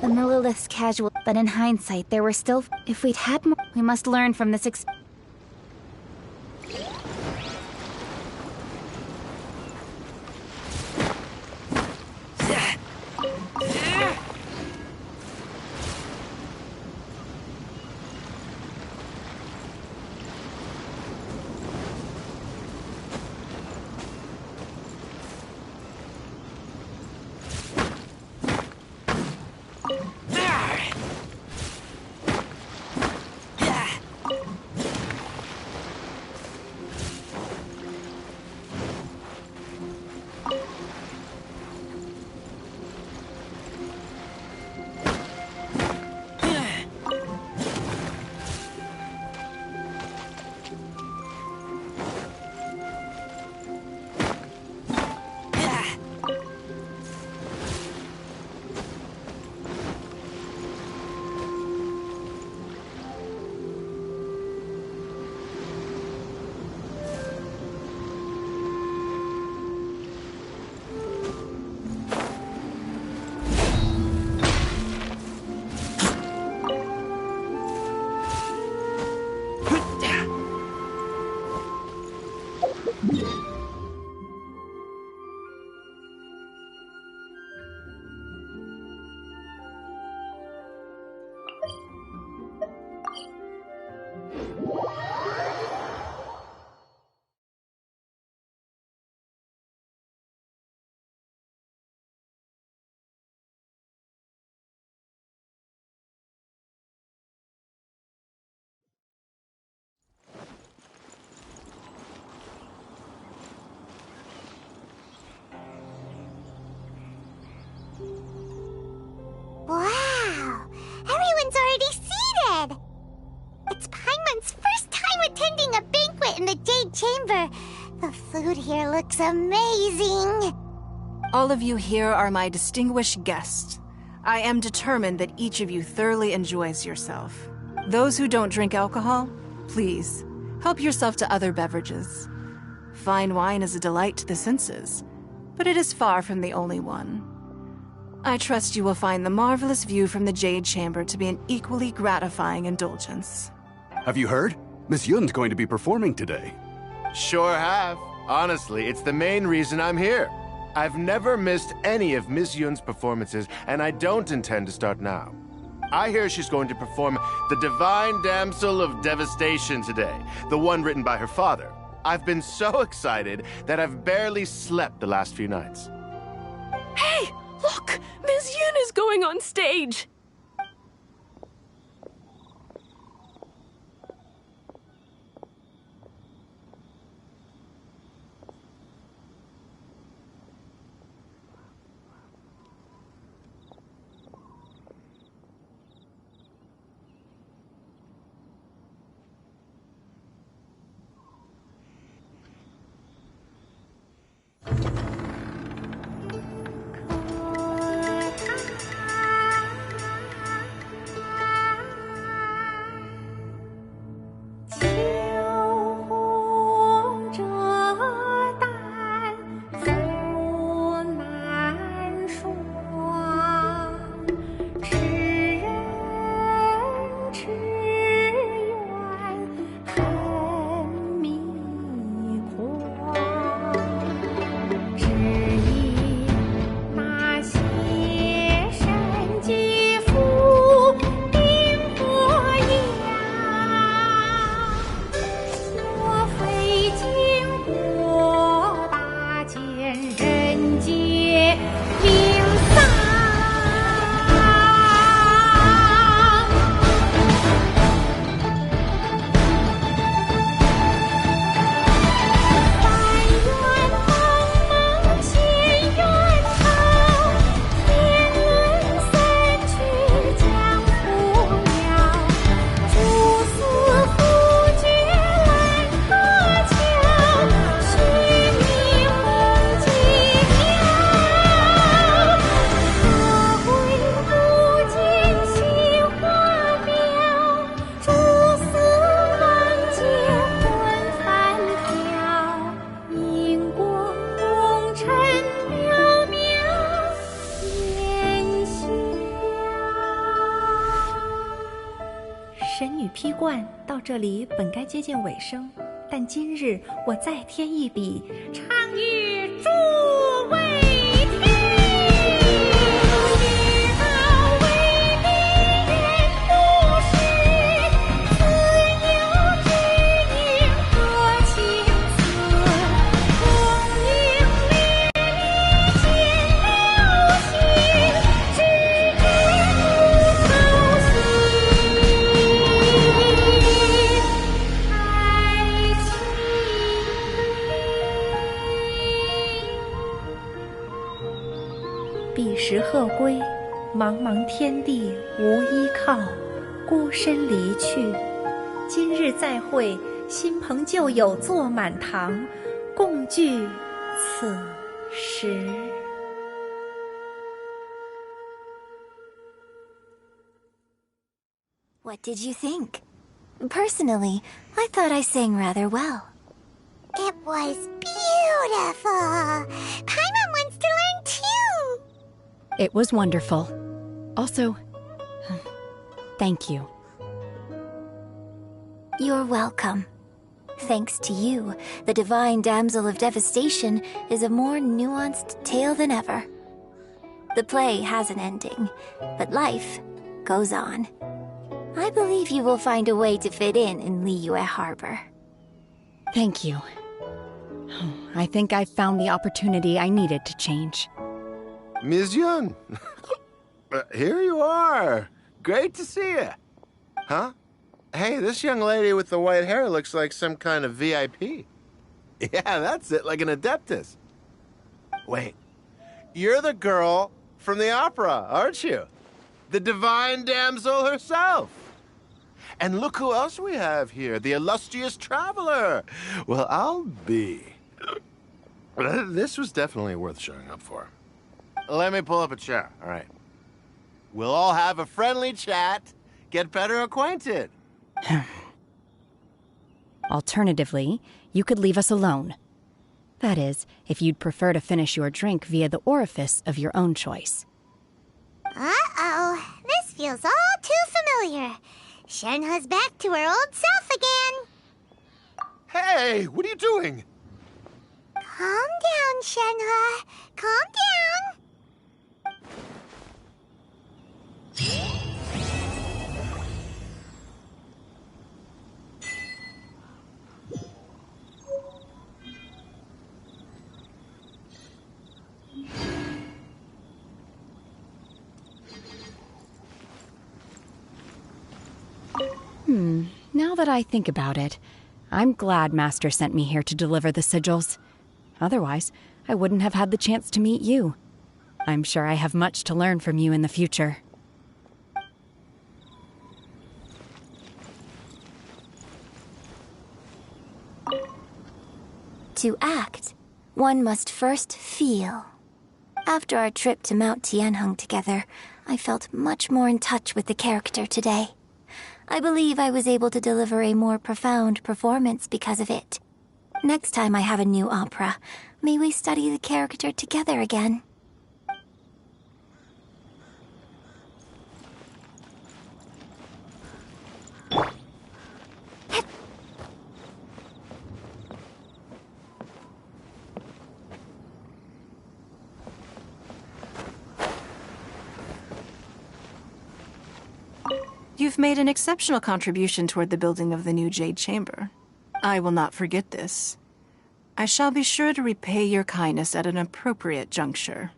The Lilith's casual, but in hindsight, there were still... If we'd had more, we must learn from this Wow! Everyone's already seated! It's Paimon's first time attending a banquet in the Jade Chamber. The food here looks amazing. All of you here are my distinguished guests. I am determined that each of you thoroughly enjoys yourself. Those who don't drink alcohol, please, help yourself to other beverages. Fine wine is a delight to the senses, but it is far from the only one. I trust you will find the marvelous view from the Jade Chamber to be an equally gratifying indulgence. Have you heard? Miss Yun's going to be performing today. Sure have. Honestly, it's the main reason I'm here. I've never missed any of Miss Yun's performances, and I don't intend to start now. I hear she's going to perform The Divine Damsel of Devastation today, the one written by her father. I've been so excited that I've barely slept the last few nights. Hey! Look! Miss Yun is going on stage!批冠到这里本该接近尾声，但今日我再添一笔，唱与诸位听。彼时鹤归，茫茫天地无依靠，孤身离去。今日再会，新朋旧友坐满堂，共聚此时。What did you think? Personally, I thought I sang rather well. It was beautiful. Paimon wants to learn too. It was wonderful. Also, thank you. You're welcome. Thanks to you, the divine damsel of devastation is a more nuanced tale than ever. The play has an ending, but life goes on. I believe you will find a way to fit in Liyue Harbor. Thank you. I think I've found the opportunity I needed to change. Ms. Yun, here you are. Great to see you. Huh? Hey, this young lady with the white hair looks like some kind of VIP. Yeah, that's it, like an adeptus. Wait, you're the girl from the opera, aren't you? The divine damsel herself. And look who else we have here, the illustrious traveler. Well, I'll be. This was definitely worth showing up for. Let me pull up a chair, all right? We'll all have a friendly chat, get better acquainted. Alternatively, you could leave us alone. That is, if you'd prefer to finish your drink via the orifice of your own choice. Uh-oh, this feels all too familiar. Shenhua's back to her old self again. Hey, what are you doing? Calm down, Shenhua. Calm down. Now that I think about it, I'm glad Master sent me here to deliver the sigils. Otherwise, I wouldn't have had the chance to meet you. I'm sure I have much to learn from you in the future. To act, one must first feel. After our trip to Mount Tianheng together, I felt much more in touch with the character today. I believe I was able to deliver a more profound performance because of it. Next time I have a new opera, may we study the character together again. You've made an exceptional contribution toward the building of the new Jade Chamber. I will not forget this. I shall be sure to repay your kindness at an appropriate juncture.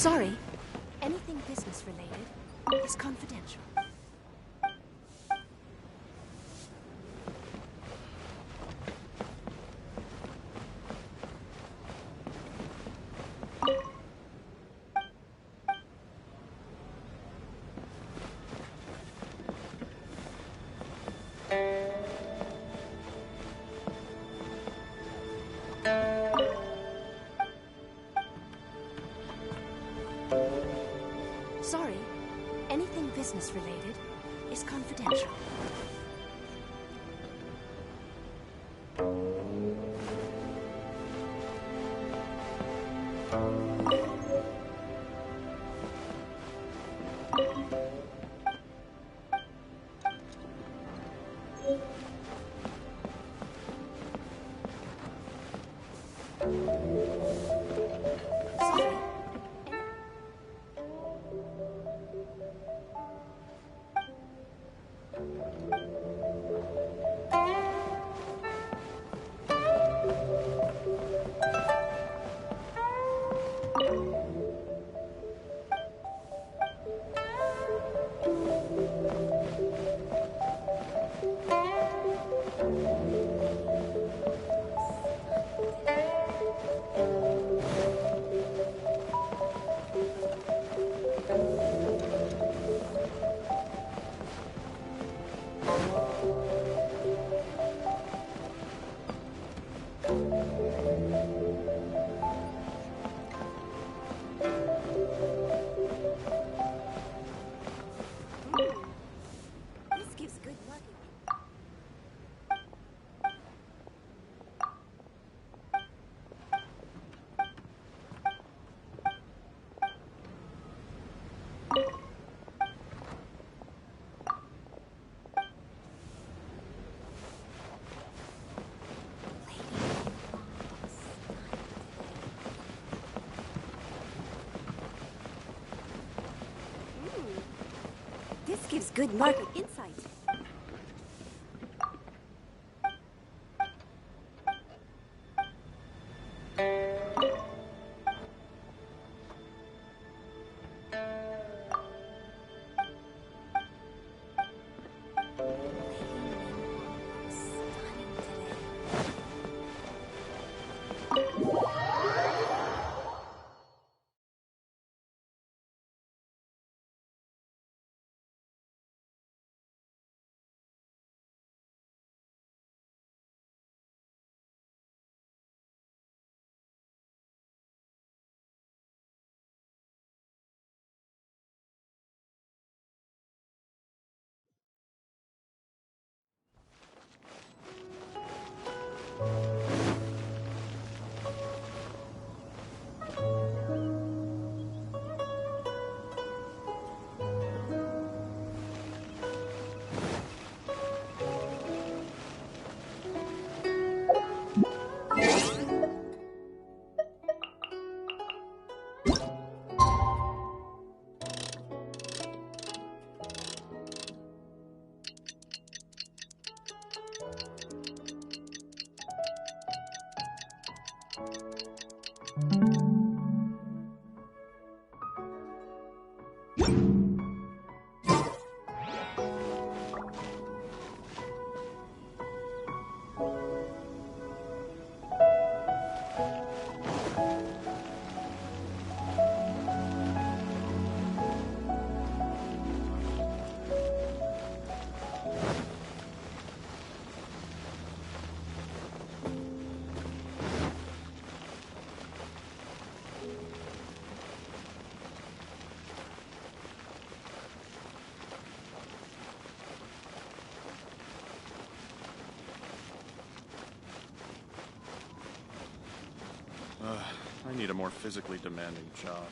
Sorry. Anything business related is confidential. Sorry. Anything business related is confidential. This gives good market insight. I need a more physically demanding job.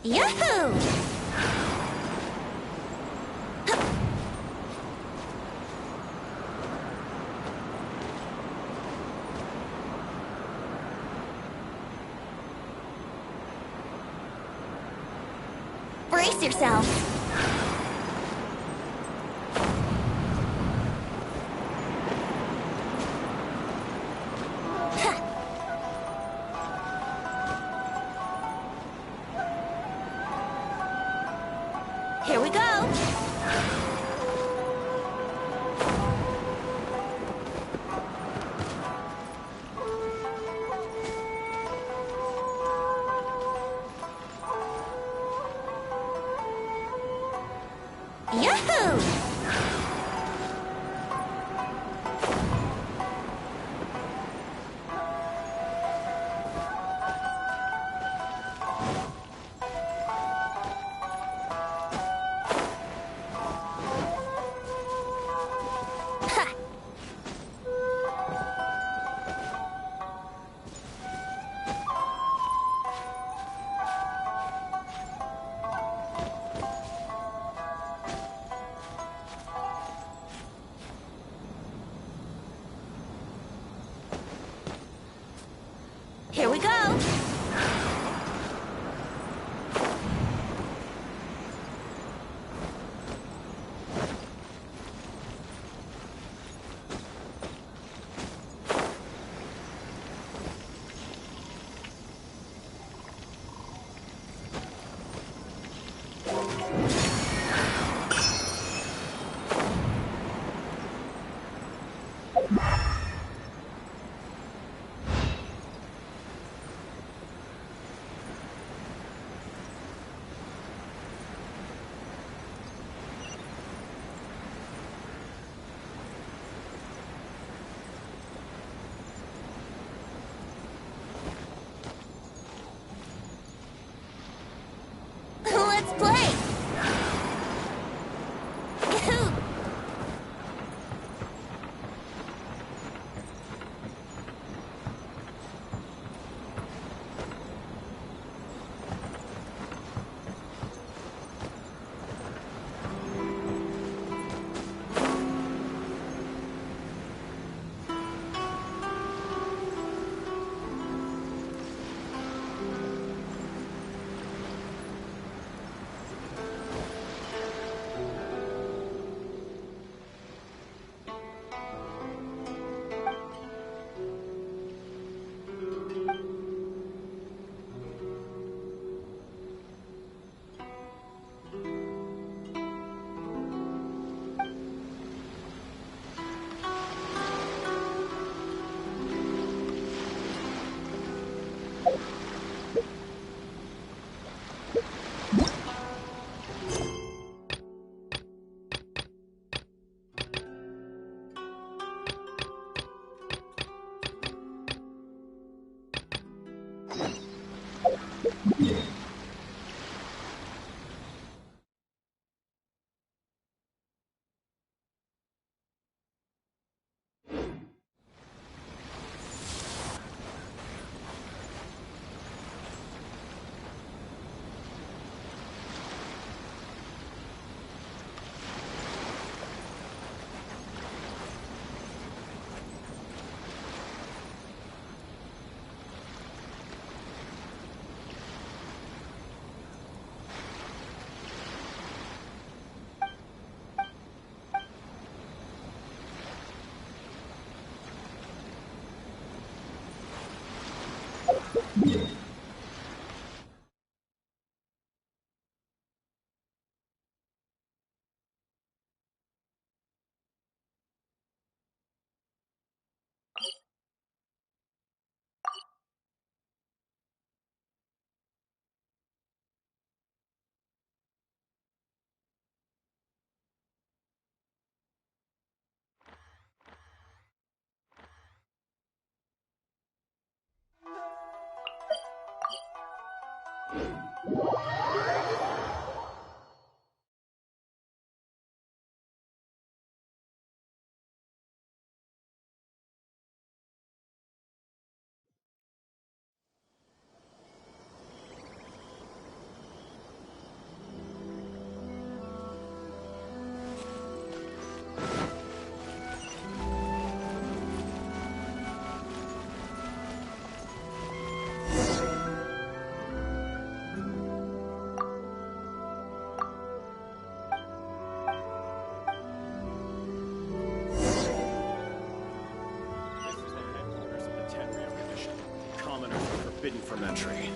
Yahoo! Brace yourself. Here we go. Yahoo! Here we go. Let's play! room entry.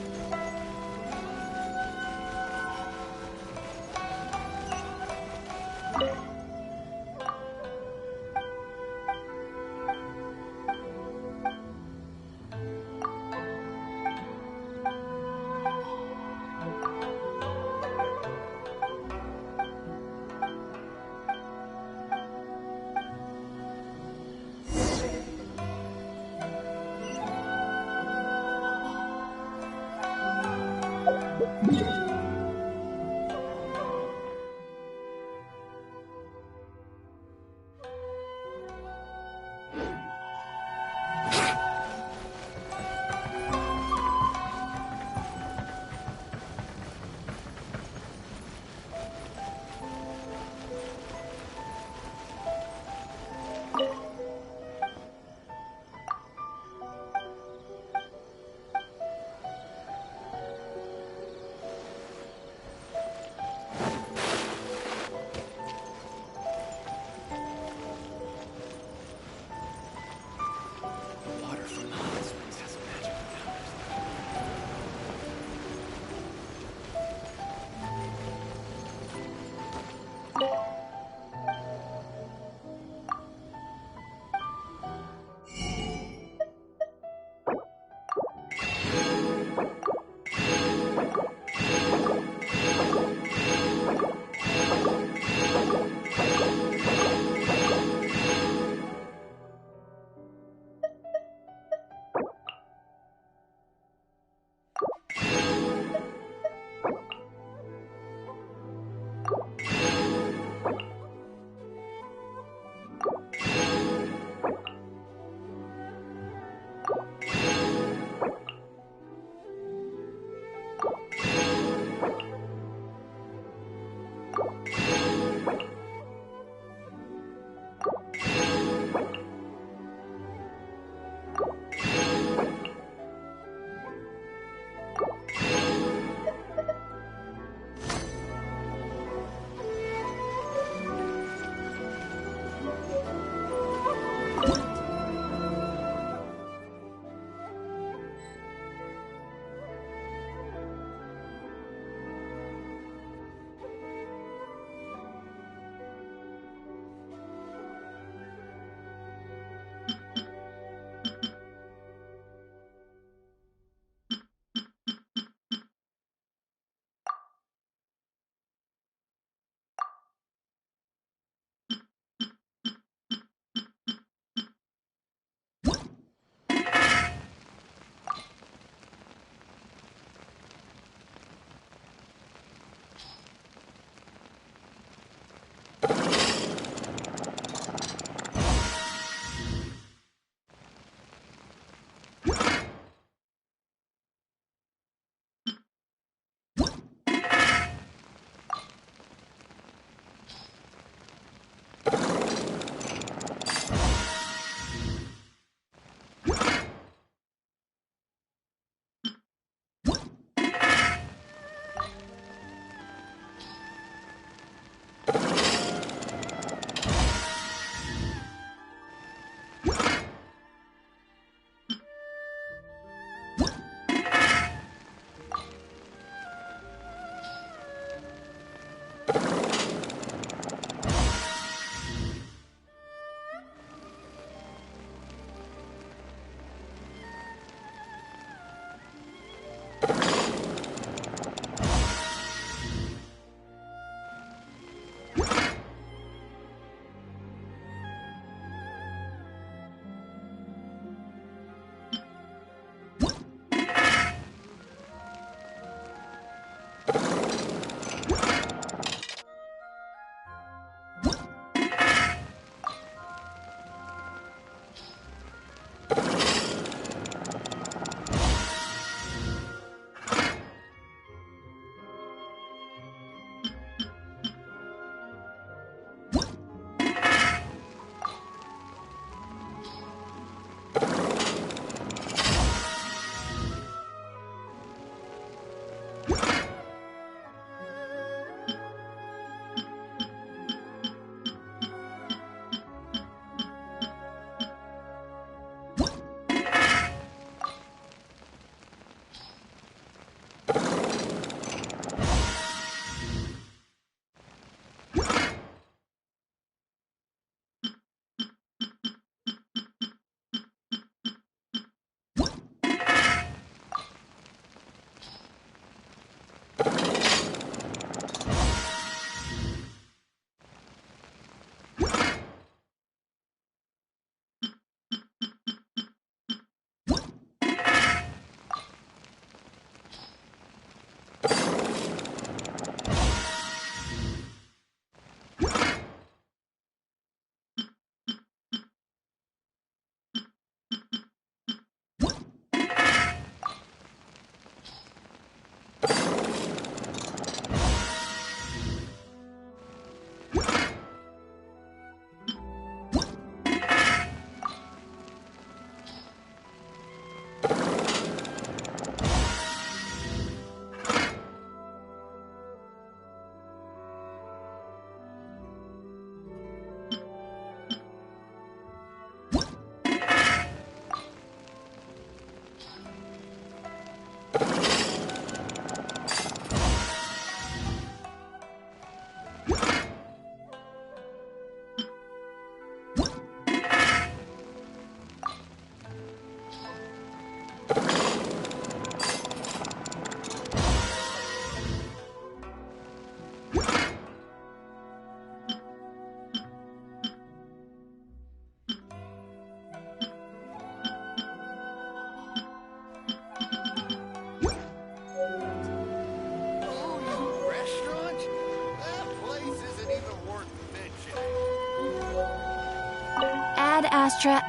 Astra.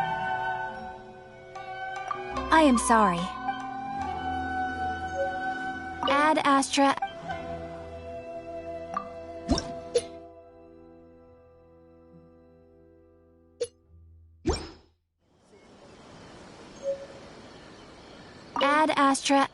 I am sorry. Ad Astra. Ad Astra.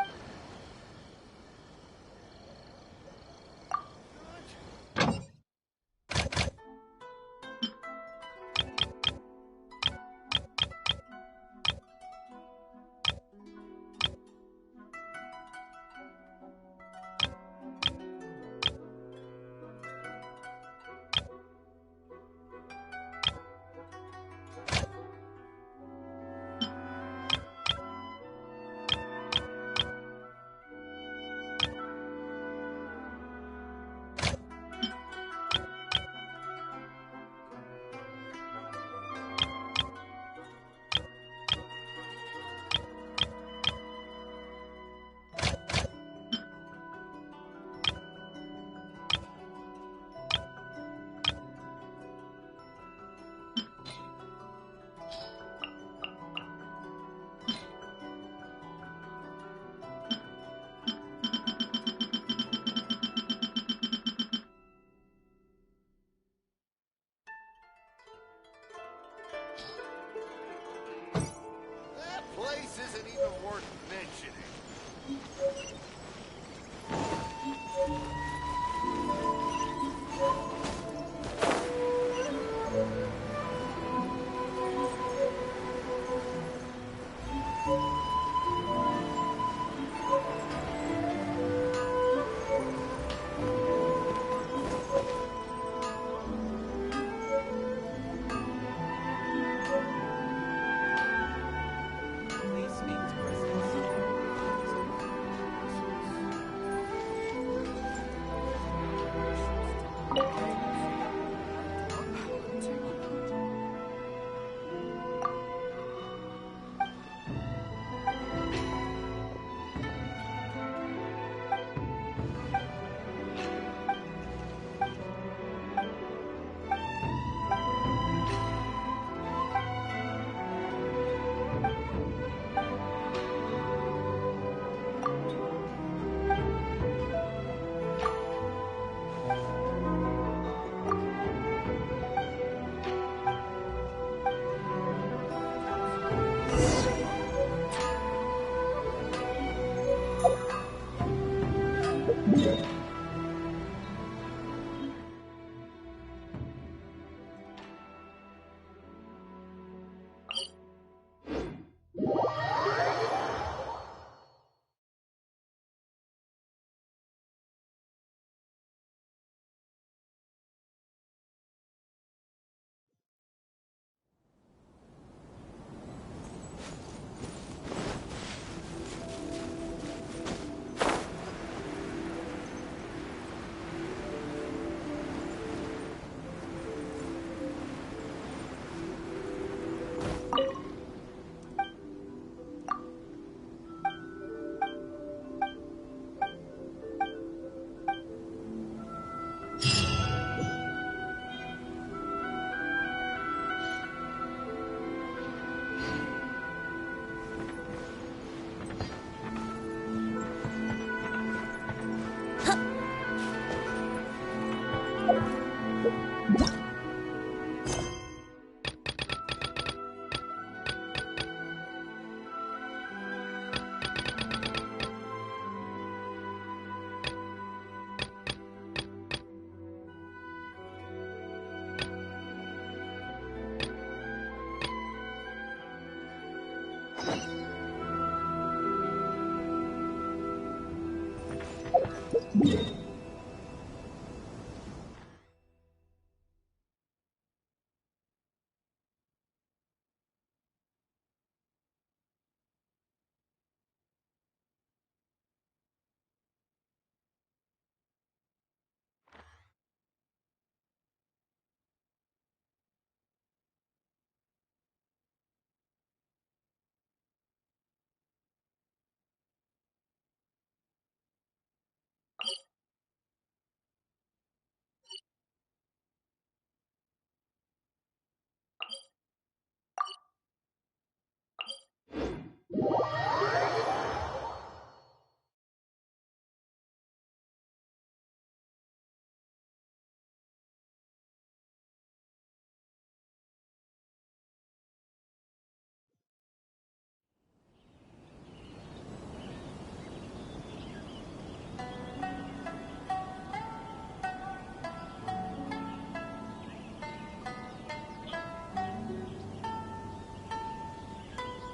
That place isn't even worth mentioning.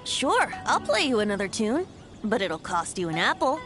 Sure, I'll play you another tune, but it'll cost you an apple.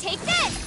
Take this!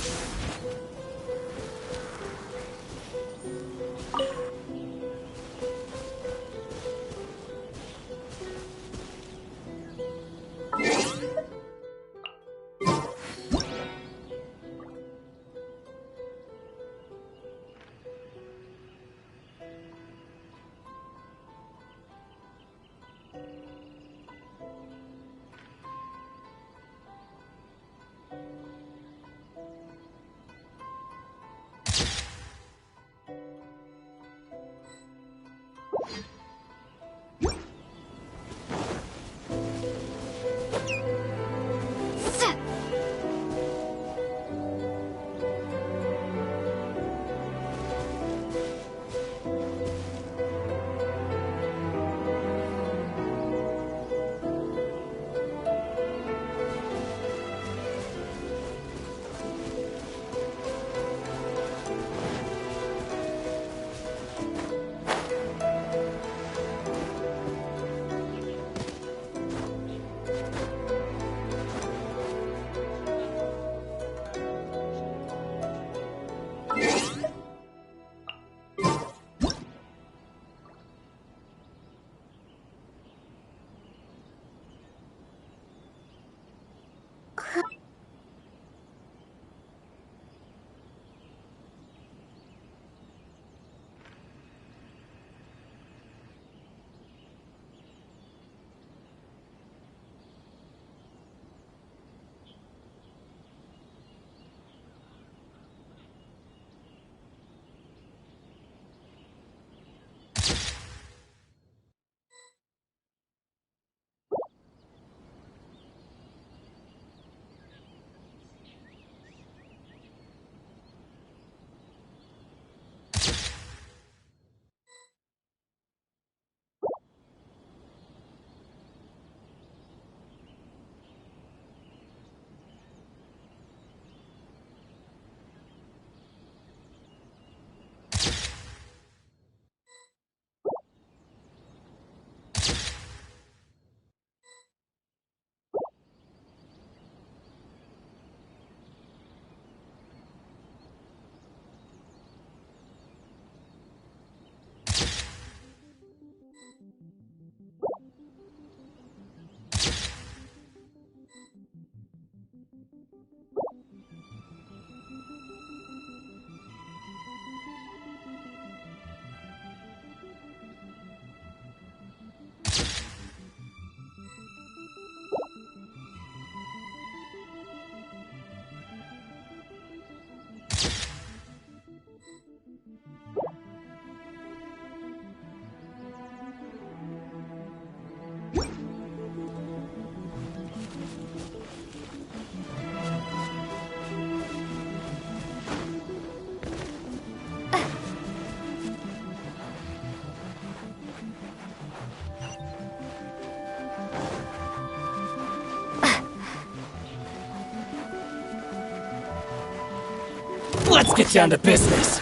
Let's get down to business.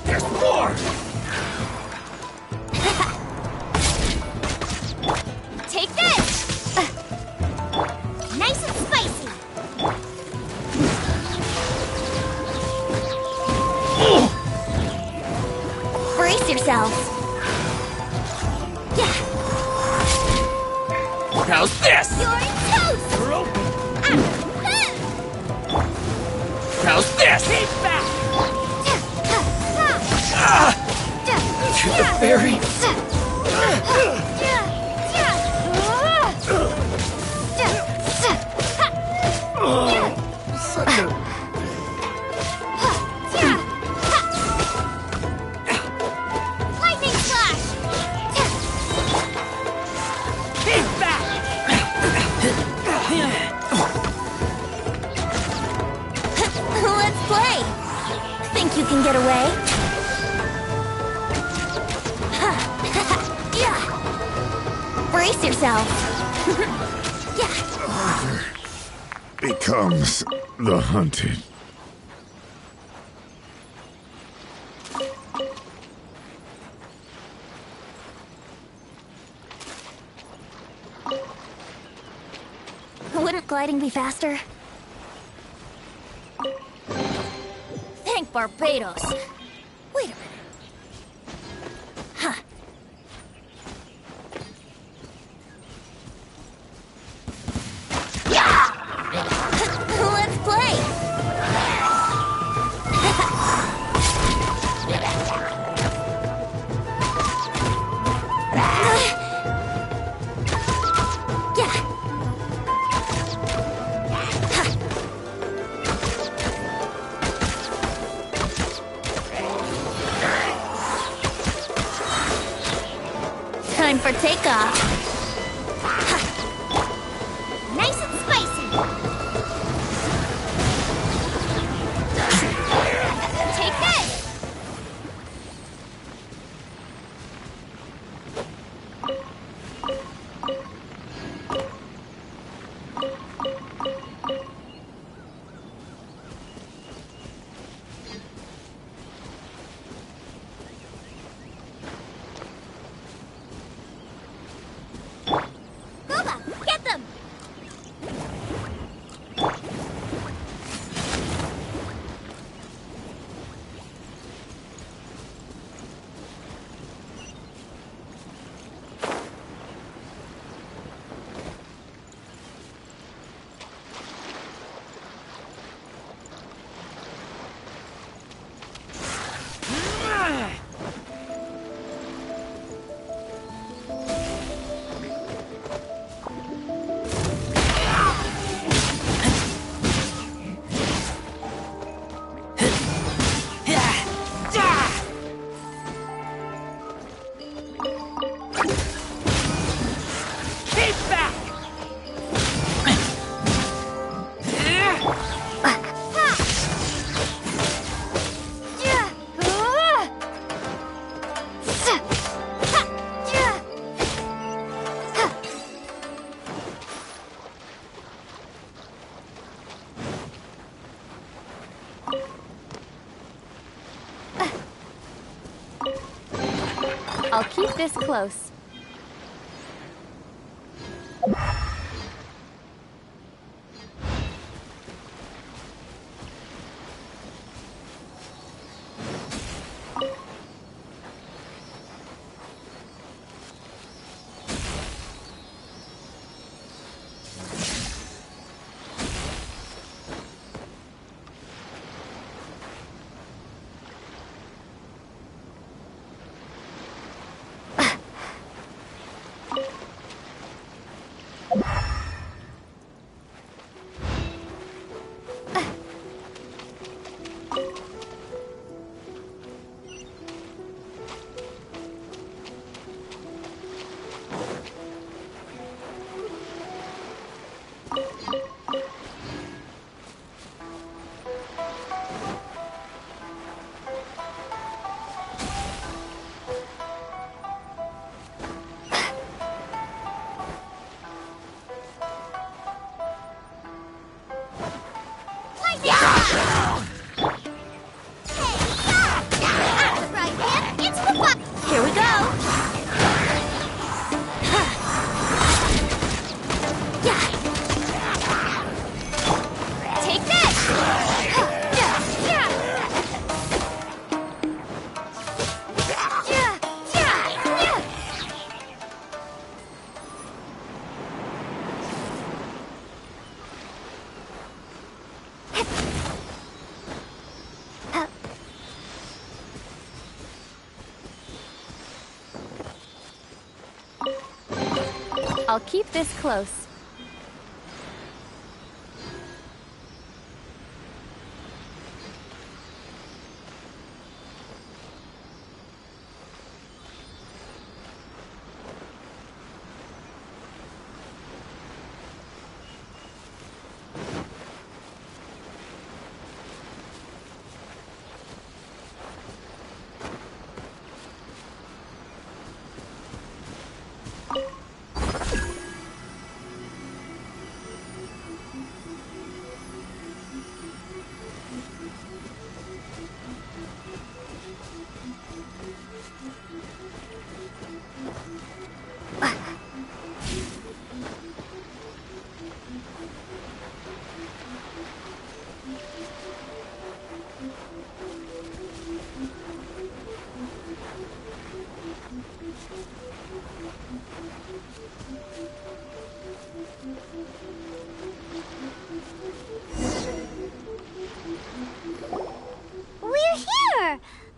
There's more! Take this! Nice and spicy! Brace yourselves! Yeah! How's this? You're toast! You're open. Ah. How's this? Keep back! To the berry. Such a... Lightning flash! Keep back! Let's play! Think you can get away? Brace yourself! Becomes the hunted. Wouldn't gliding be faster? Thank Barbados! Wait a minute. Huh. Let's play! Time for takeoff. Nice and spicy. Take this. Get them! I'll keep this close. I'll keep this close.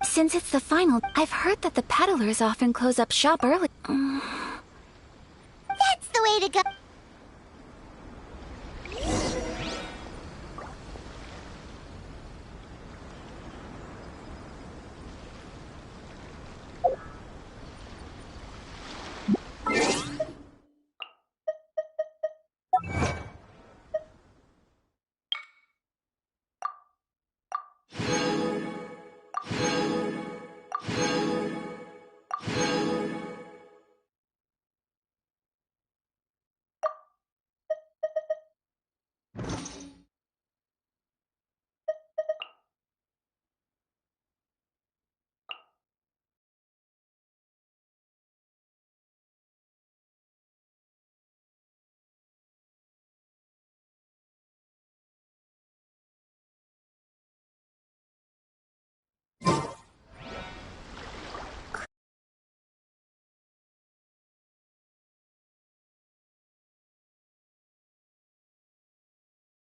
Since it's the final, I've heard that the peddlers often close up shop early. That's the way to go.